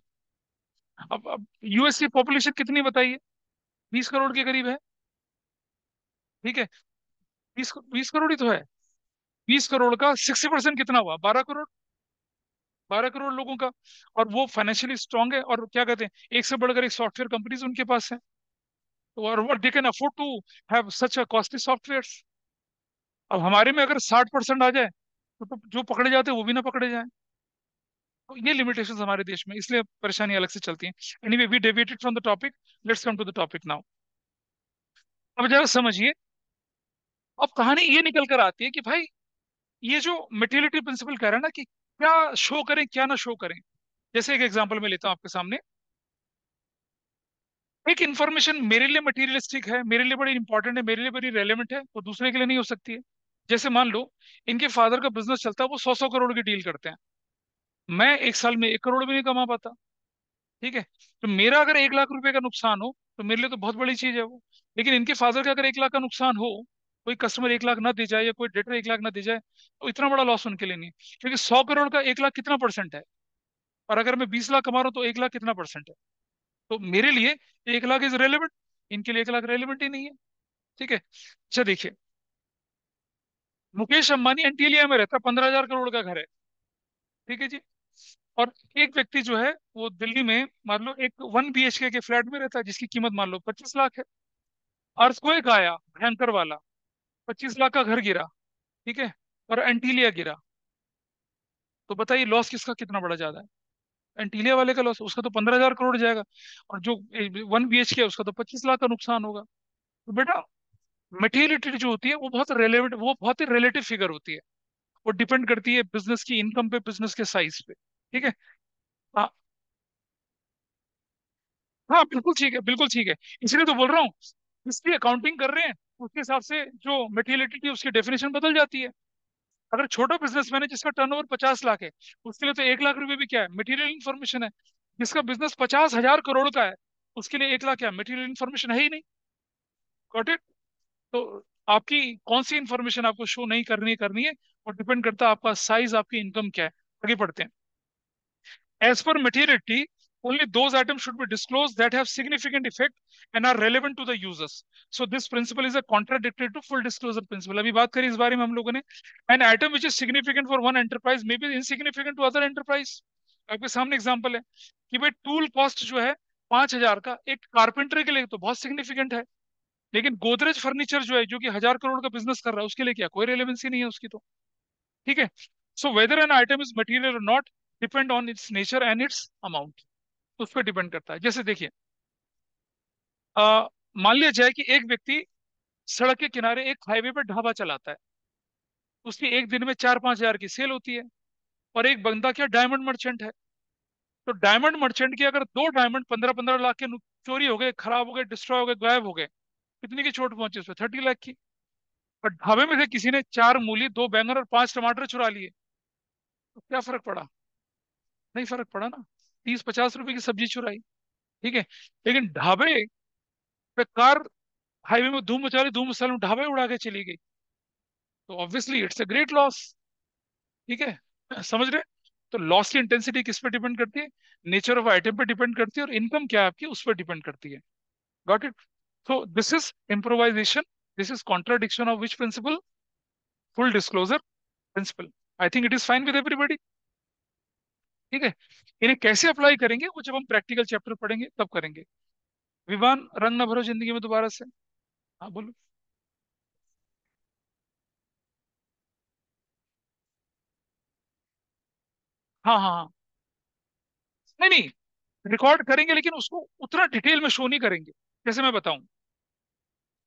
अब यूएस की पॉपुलेशन कितनी बताइए, 20 करोड़ के करीब है। ठीक है, 20 करोड़ ही तो है। 20 करोड़ का 60% कितना हुआ, 12 करोड़, 12 करोड़ लोगों का। और वो फाइनेंशियली स्ट्रांग है, और क्या कहते हैं, एक से बढ़कर एक सॉफ्टवेयर कंपनीज उनके पास है, तो और they can afford to have such a costly software. अब हमारे में अगर 60% आ जाए तो जो पकड़े जाते हैं वो भी ना पकड़े जाए। तो ये लिमिटेशंस हमारे देश में, इसलिए परेशानी अलग से चलती है। Anyway we deviated from the topic, let's come to the topic now. अब जरा समझिए, अब कहानी ये निकल कर आती है कि भाई ये जो मेटीरियलिटी प्रिंसिपल कह रहा है ना, कि क्या शो करें क्या ना शो करें। जैसे एक एग्जांपल मैं लेता हूं आपके सामने, एक इन्फॉर्मेशन मेरे लिए मटेरियलिस्टिक है, मेरे लिए बड़ी इंपॉर्टेंट है, मेरे लिए बड़ी रेलेवेंट है, वो दूसरे के लिए नहीं हो सकती है। जैसे मान लो इनके फादर का बिजनेस चलता है, वो 100 100 करोड़ की डील करते हैं, मैं एक साल में 1 करोड़ भी नहीं कमा पाता। ठीक है। तो मेरा अगर 1 लाख रुपए का नुकसान हो तो मेरे लिए तो बहुत बड़ी चीज है वो। लेकिन इनके फादर का अगर 1 लाख का नुकसान हो, कोई कस्टमर 1 लाख ना दे जाए या कोई डेटर 1 लाख ना दे जाए, तो इतना बड़ा लॉस उनके लिए नहीं है। क्योंकि 100 करोड़ का 1 लाख कितना परसेंट है, और अगर मैं 20 लाख कमा रहा हूँ तो 1 लाख कितना परसेंट है। तो मेरे लिए 1 लाख इज रेलिवेंट, इनके लिए 1 लाख रेलिवेंट ही नहीं है। ठीक है। अच्छा देखिए, मुकेश अंबानी एंटीलिया में रहता है, 15 हजार करोड़ का घर है। ठीक है जी। और एक व्यक्ति जो है वो दिल्ली में मान लो एक 1 BHK के फ्लैट में रहता है, जिसकी कीमत मान लो 25 लाख है। अर्थक्वेक आया भयंकर वाला, 25 लाख का घर गिरा। ठीक है। और एंटीलिया गिरा, तो बताइए लॉस किसका कितना बड़ा ज्यादा है। एंटीलिया वाले का लॉस, उसका तो 15,000 करोड़ जाएगा, और जो 1 BHK है उसका तो 25 लाख का नुकसान होगा। तो बेटा मटेरियलिटी जो होती है वो बहुत रेलेवेंट, वो बहुत ही रिलेटिव फिगर होती है, वो डिपेंड करती है बिजनेस की इनकम पे, बिजनेस के साइज पे। ठीक है। हाँ हाँ, बिल्कुल ठीक है, बिल्कुल ठीक है। इसलिए तो बोल रहा हूँ, इसकी अकाउंटिंग कर रहे हैं उसके हिसाब से जो मटेरियलिटी की उसकी डेफिनेशन बदल जाती है। अगर छोटा बिजनेसमैन है जिसका टर्नओवर 50 लाख है, उसके लिए तो 1 लाख रुपए भी क्या है, मटेरियल इन्फॉर्मेशन है। जिसका बिजनेस 50,000 करोड़ का है, उसके लिए 1 लाख क्या मटेरियल इन्फॉर्मेशन है ही नहीं। Got it? तो आपकी कौन सी इन्फॉर्मेशन आपको शो नहीं करनी है, और डिपेंड करता है आपका साइज, आपकी इनकम क्या है। आगे बढ़ते हैं। As per materiality, only those items should be disclosed that have significant effect and are relevant to the users. So this principle is a contradictory to full disclosure principle. अभी बात करी इस बारे में हम लोगों ने। An item which is significant for one enterprise may be insignificant to other enterprise. आपके सामने एग्जांपल है कि भाई टूल कॉस्ट जो है 5,000 का, एक कारपेंटर के लिए तो बहुत सिग्निफिकेंट है, लेकिन गोदरेज फर्नीचर जो है, जो कि 1,000 करोड़ का बिजनेस कर रहा है, उसके लिए क्या कोई रेलेवेंसी नहीं है उसकी तो। ठीक है। So whether an item is material और not depend on its nature and its amount. उस पर डिपेंड करता है। जैसे देखिए, मान लिया जाए कि एक व्यक्ति सड़क के किनारे एक हाईवे पर ढाबा चलाता है, उसकी एक दिन में 4-5 हजार की सेल होती है। और एक बंदा क्या डायमंड मर्चेंट है, तो डायमंड मर्चेंट के अगर 2 डायमंड 15-15 लाख के चोरी हो गए, खराब हो गए, डिस्ट्रॉय हो गए, गायब हो गए, कितनी की चोट पहुंची उसमें? 30 लाख की। और ढाबे में से किसी ने 4 मूली, 2 बैंगन और 5 टमाटर चुरा लिए, तो क्या फर्क पड़ा? नहीं फर्क पड़ा ना। 30-50 रुपए की सब्जी चुराई, ठीक है। लेकिन ढाबे पे कार हाईवे में धूम मचा रही, धूम मसाले में ढाबे उड़ा के चली गई, तो obviously it's a great loss. ठीक है, समझ रहे? तो लॉस की इंटेंसिटी किस पे डिपेंड करती है? नेचर ऑफ आइटम पे डिपेंड करती है, और इनकम क्या है आपकी उस पर डिपेंड करती है। Got it? So this is improvisation, this is contradiction of which principle? Full disclosure principle. I think it is fine with everybody. ठीक है। इन्हें कैसे अप्लाई करेंगे वो जब हम प्रैक्टिकल चैप्टर पढ़ेंगे तब करेंगे। विवान, रंग ना भरो जिंदगी में दोबारा से। हाँ बोलो। हाँ हाँ हाँ। नहीं नहीं, रिकॉर्ड करेंगे लेकिन उसको उतना डिटेल में शो नहीं करेंगे। जैसे मैं बताऊं,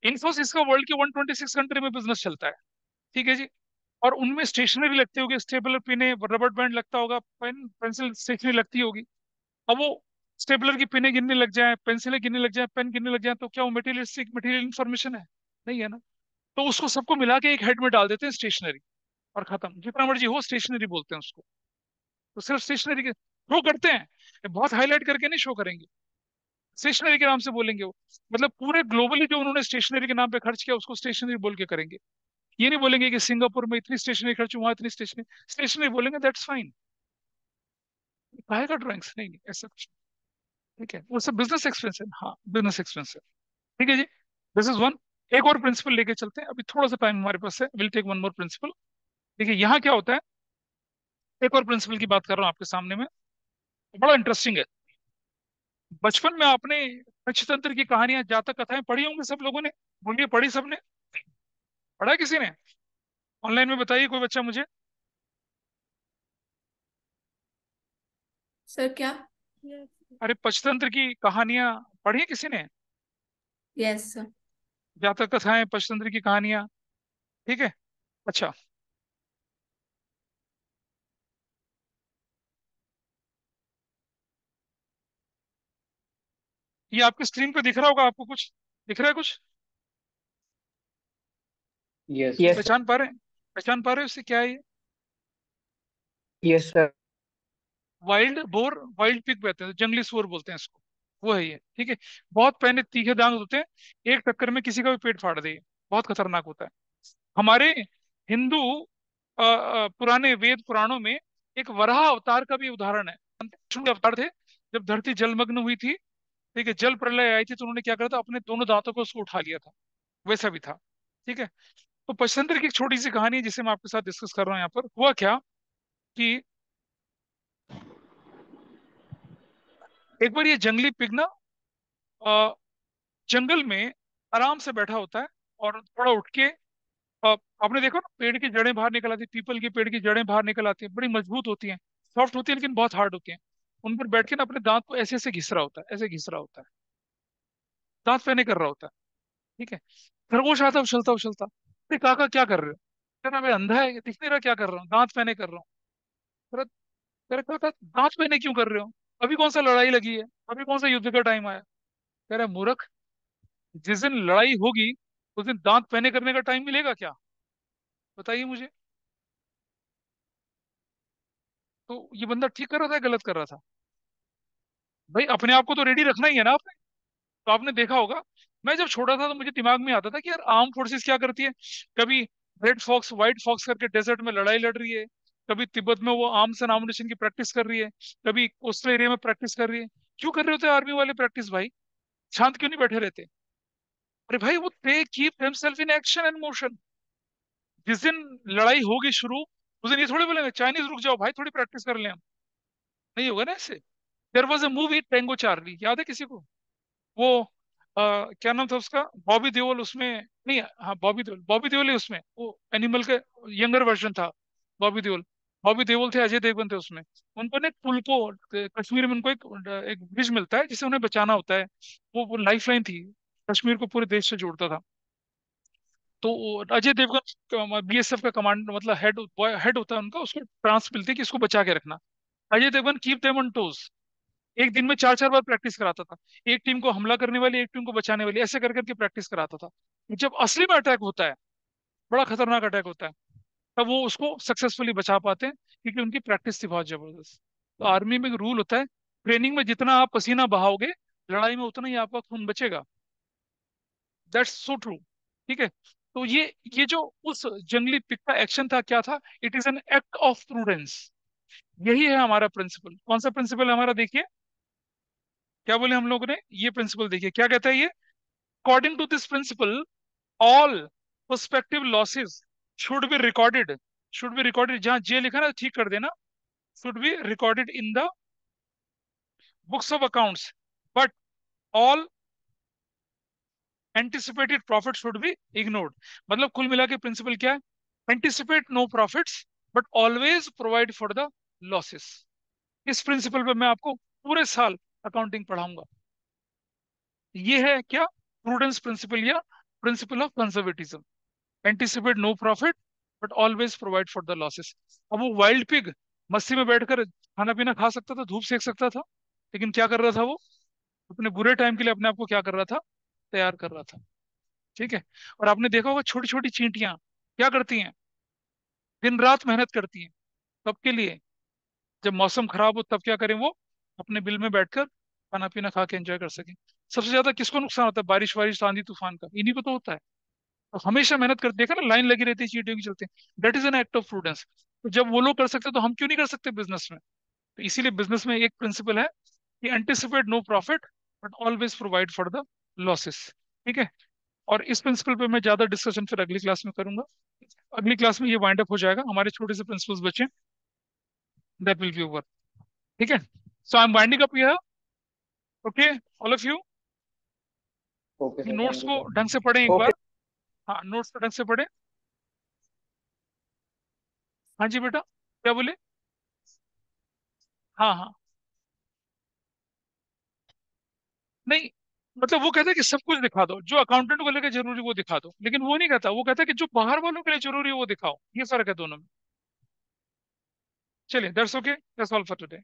इन्फोसिस का वर्ल्ड के 126 कंट्री में बिजनेस चलता है, ठीक है जी। और उनमें स्टेशनरी लगती होगी, स्टेपलर, पिने, रबर बैंड लगता होगा, पेन पेंसिल स्टेशनरी लगती होगी। अब वो स्टेपलर की पिने गिनने लग जाए, पेंसिलें गिनने लग जाए, पेन गिनने लग जाए, तो क्या वो मटेरियलिस्टिक मटेरियल इन्फॉर्मेशन है? नहीं है ना। तो उसको सबको मिला के एक हेड में डाल देते हैं, स्टेशनरी, और खत्म। जितना मर्जी हो स्टेशनरी बोलते हैं उसको। तो सिर्फ स्टेशनरी के शो करते हैं, ये बहुत हाईलाइट करके नहीं शो करेंगे, स्टेशनरी के नाम से बोलेंगे वो। मतलब पूरे ग्लोबली जो उन्होंने स्टेशनरी के नाम पे खर्च किया उसको स्टेशनरी बोल के करेंगे। ये नहीं बोलेंगे कि सिंगापुर में इतनी स्टेशनरी खर्च हुआ, इतनी स्टेशनरी, स्टेशनरी बोलेंगे, दैट्स फाइन। काहे का ड्राइंग्स? नहीं नहीं, ऐसा कुछ नहीं। ठीक है, वो सब बिजनेस एक्सपेंस है। हाँ, बिजनेस एक्सपेंस है। ठीक है जी। This is one. एक और प्रिंसिपल लेके चलते हैं, अभी थोड़ा सा टाइम हमारे पास है, will take one more principle. देखिए यहाँ क्या होता है, एक और प्रिंसिपल की बात कर रहा हूँ आपके सामने में, बड़ा इंटरेस्टिंग है। बचपन में आपने पंचतंत्र की कहानियां, जातक कथाएं पढ़ी होंगी सब लोगों ने। बोलिए, पढ़ी सबने? पढ़ा किसी ने? ऑनलाइन में बताइए कोई बच्चा मुझे। सर क्या? अरे पंचतंत्र की कहानियां पढ़ी हैं किसी ने? Yes sir. जातक कथाएं, पंचतंत्र की कहानियां। ठीक है। अच्छा, ये आपकी स्क्रीन पे दिख रहा होगा आपको, कुछ दिख रहा है कुछ? Yes. यस पहचान पा रहे हैं? पहचान पा रहे हो इससे क्या है ये? Yes sir. Wild boar, wild pig कहते हैं, जंगली सुअर बोलते हैं इसको। वो है ये। ठीक है। बहुत पहले तीखे दांत होते हैं, एक टक्कर में किसी का भी पेट फाड़ देंगे, बहुत खतरनाक होता है। हमारे हिंदू पुराने वेद पुराणों में एक वराह अवतार का भी उदाहरण है। विष्णु के अवतार थे, जब धरती जलमग्न हुई थी, ठीक है, जल प्रलय आई थी, तो उन्होंने क्या करा था, अपने दोनों दांतों को उसको उठा लिया था। वैसा भी था। ठीक है। तो पंचतंत्र की एक छोटी सी कहानी है जिसे मैं आपके साथ डिस्कस कर रहा हूँ यहाँ पर। हुआ क्या कि एक बार ये जंगली पिग ना अ, जंगल में आराम से बैठा होता है, और थोड़ा उठ के, आपने देखो ना पेड़ की जड़ें बाहर निकल आती, पीपल के पेड़ की जड़ें बाहर निकल आती है, बड़ी मजबूत होती हैं, सॉफ्ट होती है लेकिन बहुत हार्ड होती हैं। उन पर बैठ के ना अपने दांत को ऐसे ऐसे घिस रहा होता है, ऐसे घिस रहा होता है, दांत पहने कर रहा होता है। ठीक है। खरगोश आता है उछलता उछलता, अरे काका क्या कर रहे हो? कह रहा मैं अंधा है, दिख नहीं रहा क्या कर रहा हूँ, दांत पहने कर रहा हूँ। कह रहा कह रहा, काका दांत पहने क्यों कर रहे हो? अभी कौन सा लड़ाई लगी है, अभी कौन सा युद्ध का टाइम आया? कह रहा मूर्ख, जिस दिन लड़ाई होगी उस दिन दांत पहने करने का टाइम मिलेगा क्या? बताइए मुझे। तो ये बंदा ठीक कर रहा था या गलत कर रहा था? भाई अपने आप को तो रेडी रखना ही है ना आपने। तो आपने देखा होगा, मैं जब छोटा था तो मुझे दिमाग में आता था कि यार आर्म फोर्सेस क्या करती है। कभी रेड फॉक्स व्हाइट फॉक्स करके डेजर्ट में लड़ाई लड़ रही है, कभी तिब्बत में वो आर्म्स एंड आर्मिनेशन की प्रैक्टिस कर रही है, कभी कोस्टल एरिया में प्रैक्टिस कर रही है। क्यों कर रहे होते आर्मी वाले प्रैक्टिस भाई? शांत क्यों नहीं बैठे रहते? अरे भाई वो they keep themselves in action and motion. जिस दिन लड़ाई होगी शुरू, उस दिन ये थोड़ी बोलेंगे चाइनीज रुक जाओ भाई थोड़ी प्रैक्टिस कर लें हम। नहीं होगा ना ऐसे। There was a movie Tango Charlie, याद है किसी को? वो क्या नाम था उसका, बॉबी देओल उसमें। नहीं, हाँ बॉबी देओल ही उसमें, वो एनिमल का यंगर वर्जन था। बॉबी देओल, बॉबी देओल थे, अजय देवगन थे उसमें। उनको ना एक पुल को कश्मीर में उनको एक एक ब्रिज मिलता है जिसे उन्हें बचाना होता है। वो लाइफ लाइन थी, कश्मीर को पूरे देश से जोड़ता था। तो अजय देवगन बीएसएफ का कमांड मतलब हेड हेड होता है उनका, उसको ट्रांस मिलती है कि इसको बचा के रखना। Ajay Devgan keep them on toes. एक दिन में चार चार बार प्रैक्टिस कराता था, एक टीम को हमला करने वाली, एक टीम को बचाने वाली, ऐसे कर करके प्रैक्टिस कराता था। जब असली में अटैक होता है, बड़ा खतरनाक अटैक होता है, तब वो उसको सक्सेसफुली बचा पाते हैं क्योंकि उनकी प्रैक्टिस थी बहुत जबरदस्त। तो आर्मी में एक रूल होता है, ट्रेनिंग में जितना आप पसीना बहाओगे, लड़ाई में उतना ही आपका खून बचेगा। That's so true. ठीक है। तो ये जो उस जंगली पिग का एक्शन था, क्या था? It is an act of prudence. यही है हमारा प्रिंसिपल। कौन सा प्रिंसिपल है हमारा, देखिए क्या बोले हम लोगों ने। ये प्रिंसिपल देखिए क्या कहता है ये। According to this principle, all prospective losses should be recorded. Should be recorded, जहां जे लिखा ना ठीक कर देना। Should be recorded in the books of accounts, but all anticipated profit should be ignored. मतलब कुल मिला के प्रिंसिपल क्या है? Anticipate no profits, but always provide for the losses. इस प्रिंसिपल पे मैं आपको पूरे साल अकाउंटिंग पढ़ाऊंगा। ये है क्या? प्रूडेंस प्रिंसिपल या principle of conservatism. Anticipate no profit but always provide for the losses. अब वो वाइल्ड पिग मस्ती में बैठकर खाना पीना खा सकता था, धूप सेक सकता था, लेकिन क्या कर रहा था वो? अपने बुरे टाइम के लिए अपने आप को क्या कर रहा था? तैयार कर रहा था। ठीक है। और आपने देखा होगा छोटी छोटी चींटियां क्या करती हैं? दिन रात मेहनत करती हैं। कब के लिए? जब मौसम खराब हो तब क्या करें वो? अपने बिल में बैठकर खाना पीना खा के एंजॉय कर सकें। सबसे ज्यादा किसको नुकसान होता है बारिश वारिश आंधी तूफान का? इन्हीं को तो होता है। तो हमेशा मेहनत कर, देखा ना लाइन लगी रहती है चींटियों की चलते। That is an act of prudence. तो जब वो लोग कर सकते हैं तो हम क्यों नहीं कर सकते बिजनेस में? तो इसीलिए बिजनेस में एक प्रिंसिपल है कि anticipate no profit but always provide for the losses. ठीक है। और इस प्रिंसिपल पे मैं ज्यादा डिस्कशन फिर अगली क्लास में करूंगा। अगली क्लास में ये वाइंड अप हो जाएगा, हमारे छोटे से प्रिंसिपल्स बचे, दैट विल बी ओवर। ठीक है। So I am winding up here. Okay, all of you. Okay ये सर, नोट्स थैंक यू को सर। ढंग से पढ़ें एक ओके। बार। हाँ, नोट्स को ढंग से पढ़ें। हाँ जी बेटा, क्या बोले? हाँ हाँ। नहीं, मतलब वो कहता है कि सब कुछ दिखा दो, जो अकाउंटेंट को लेकर जरूरी वो दिखा दो, लेकिन वो नहीं कहता, वो कहता है कि जो बाहर वालों के लिए जरूरी है वो दिखाओ। ये फर्क है दोनों में। चलिए, that's okay, that's all for today.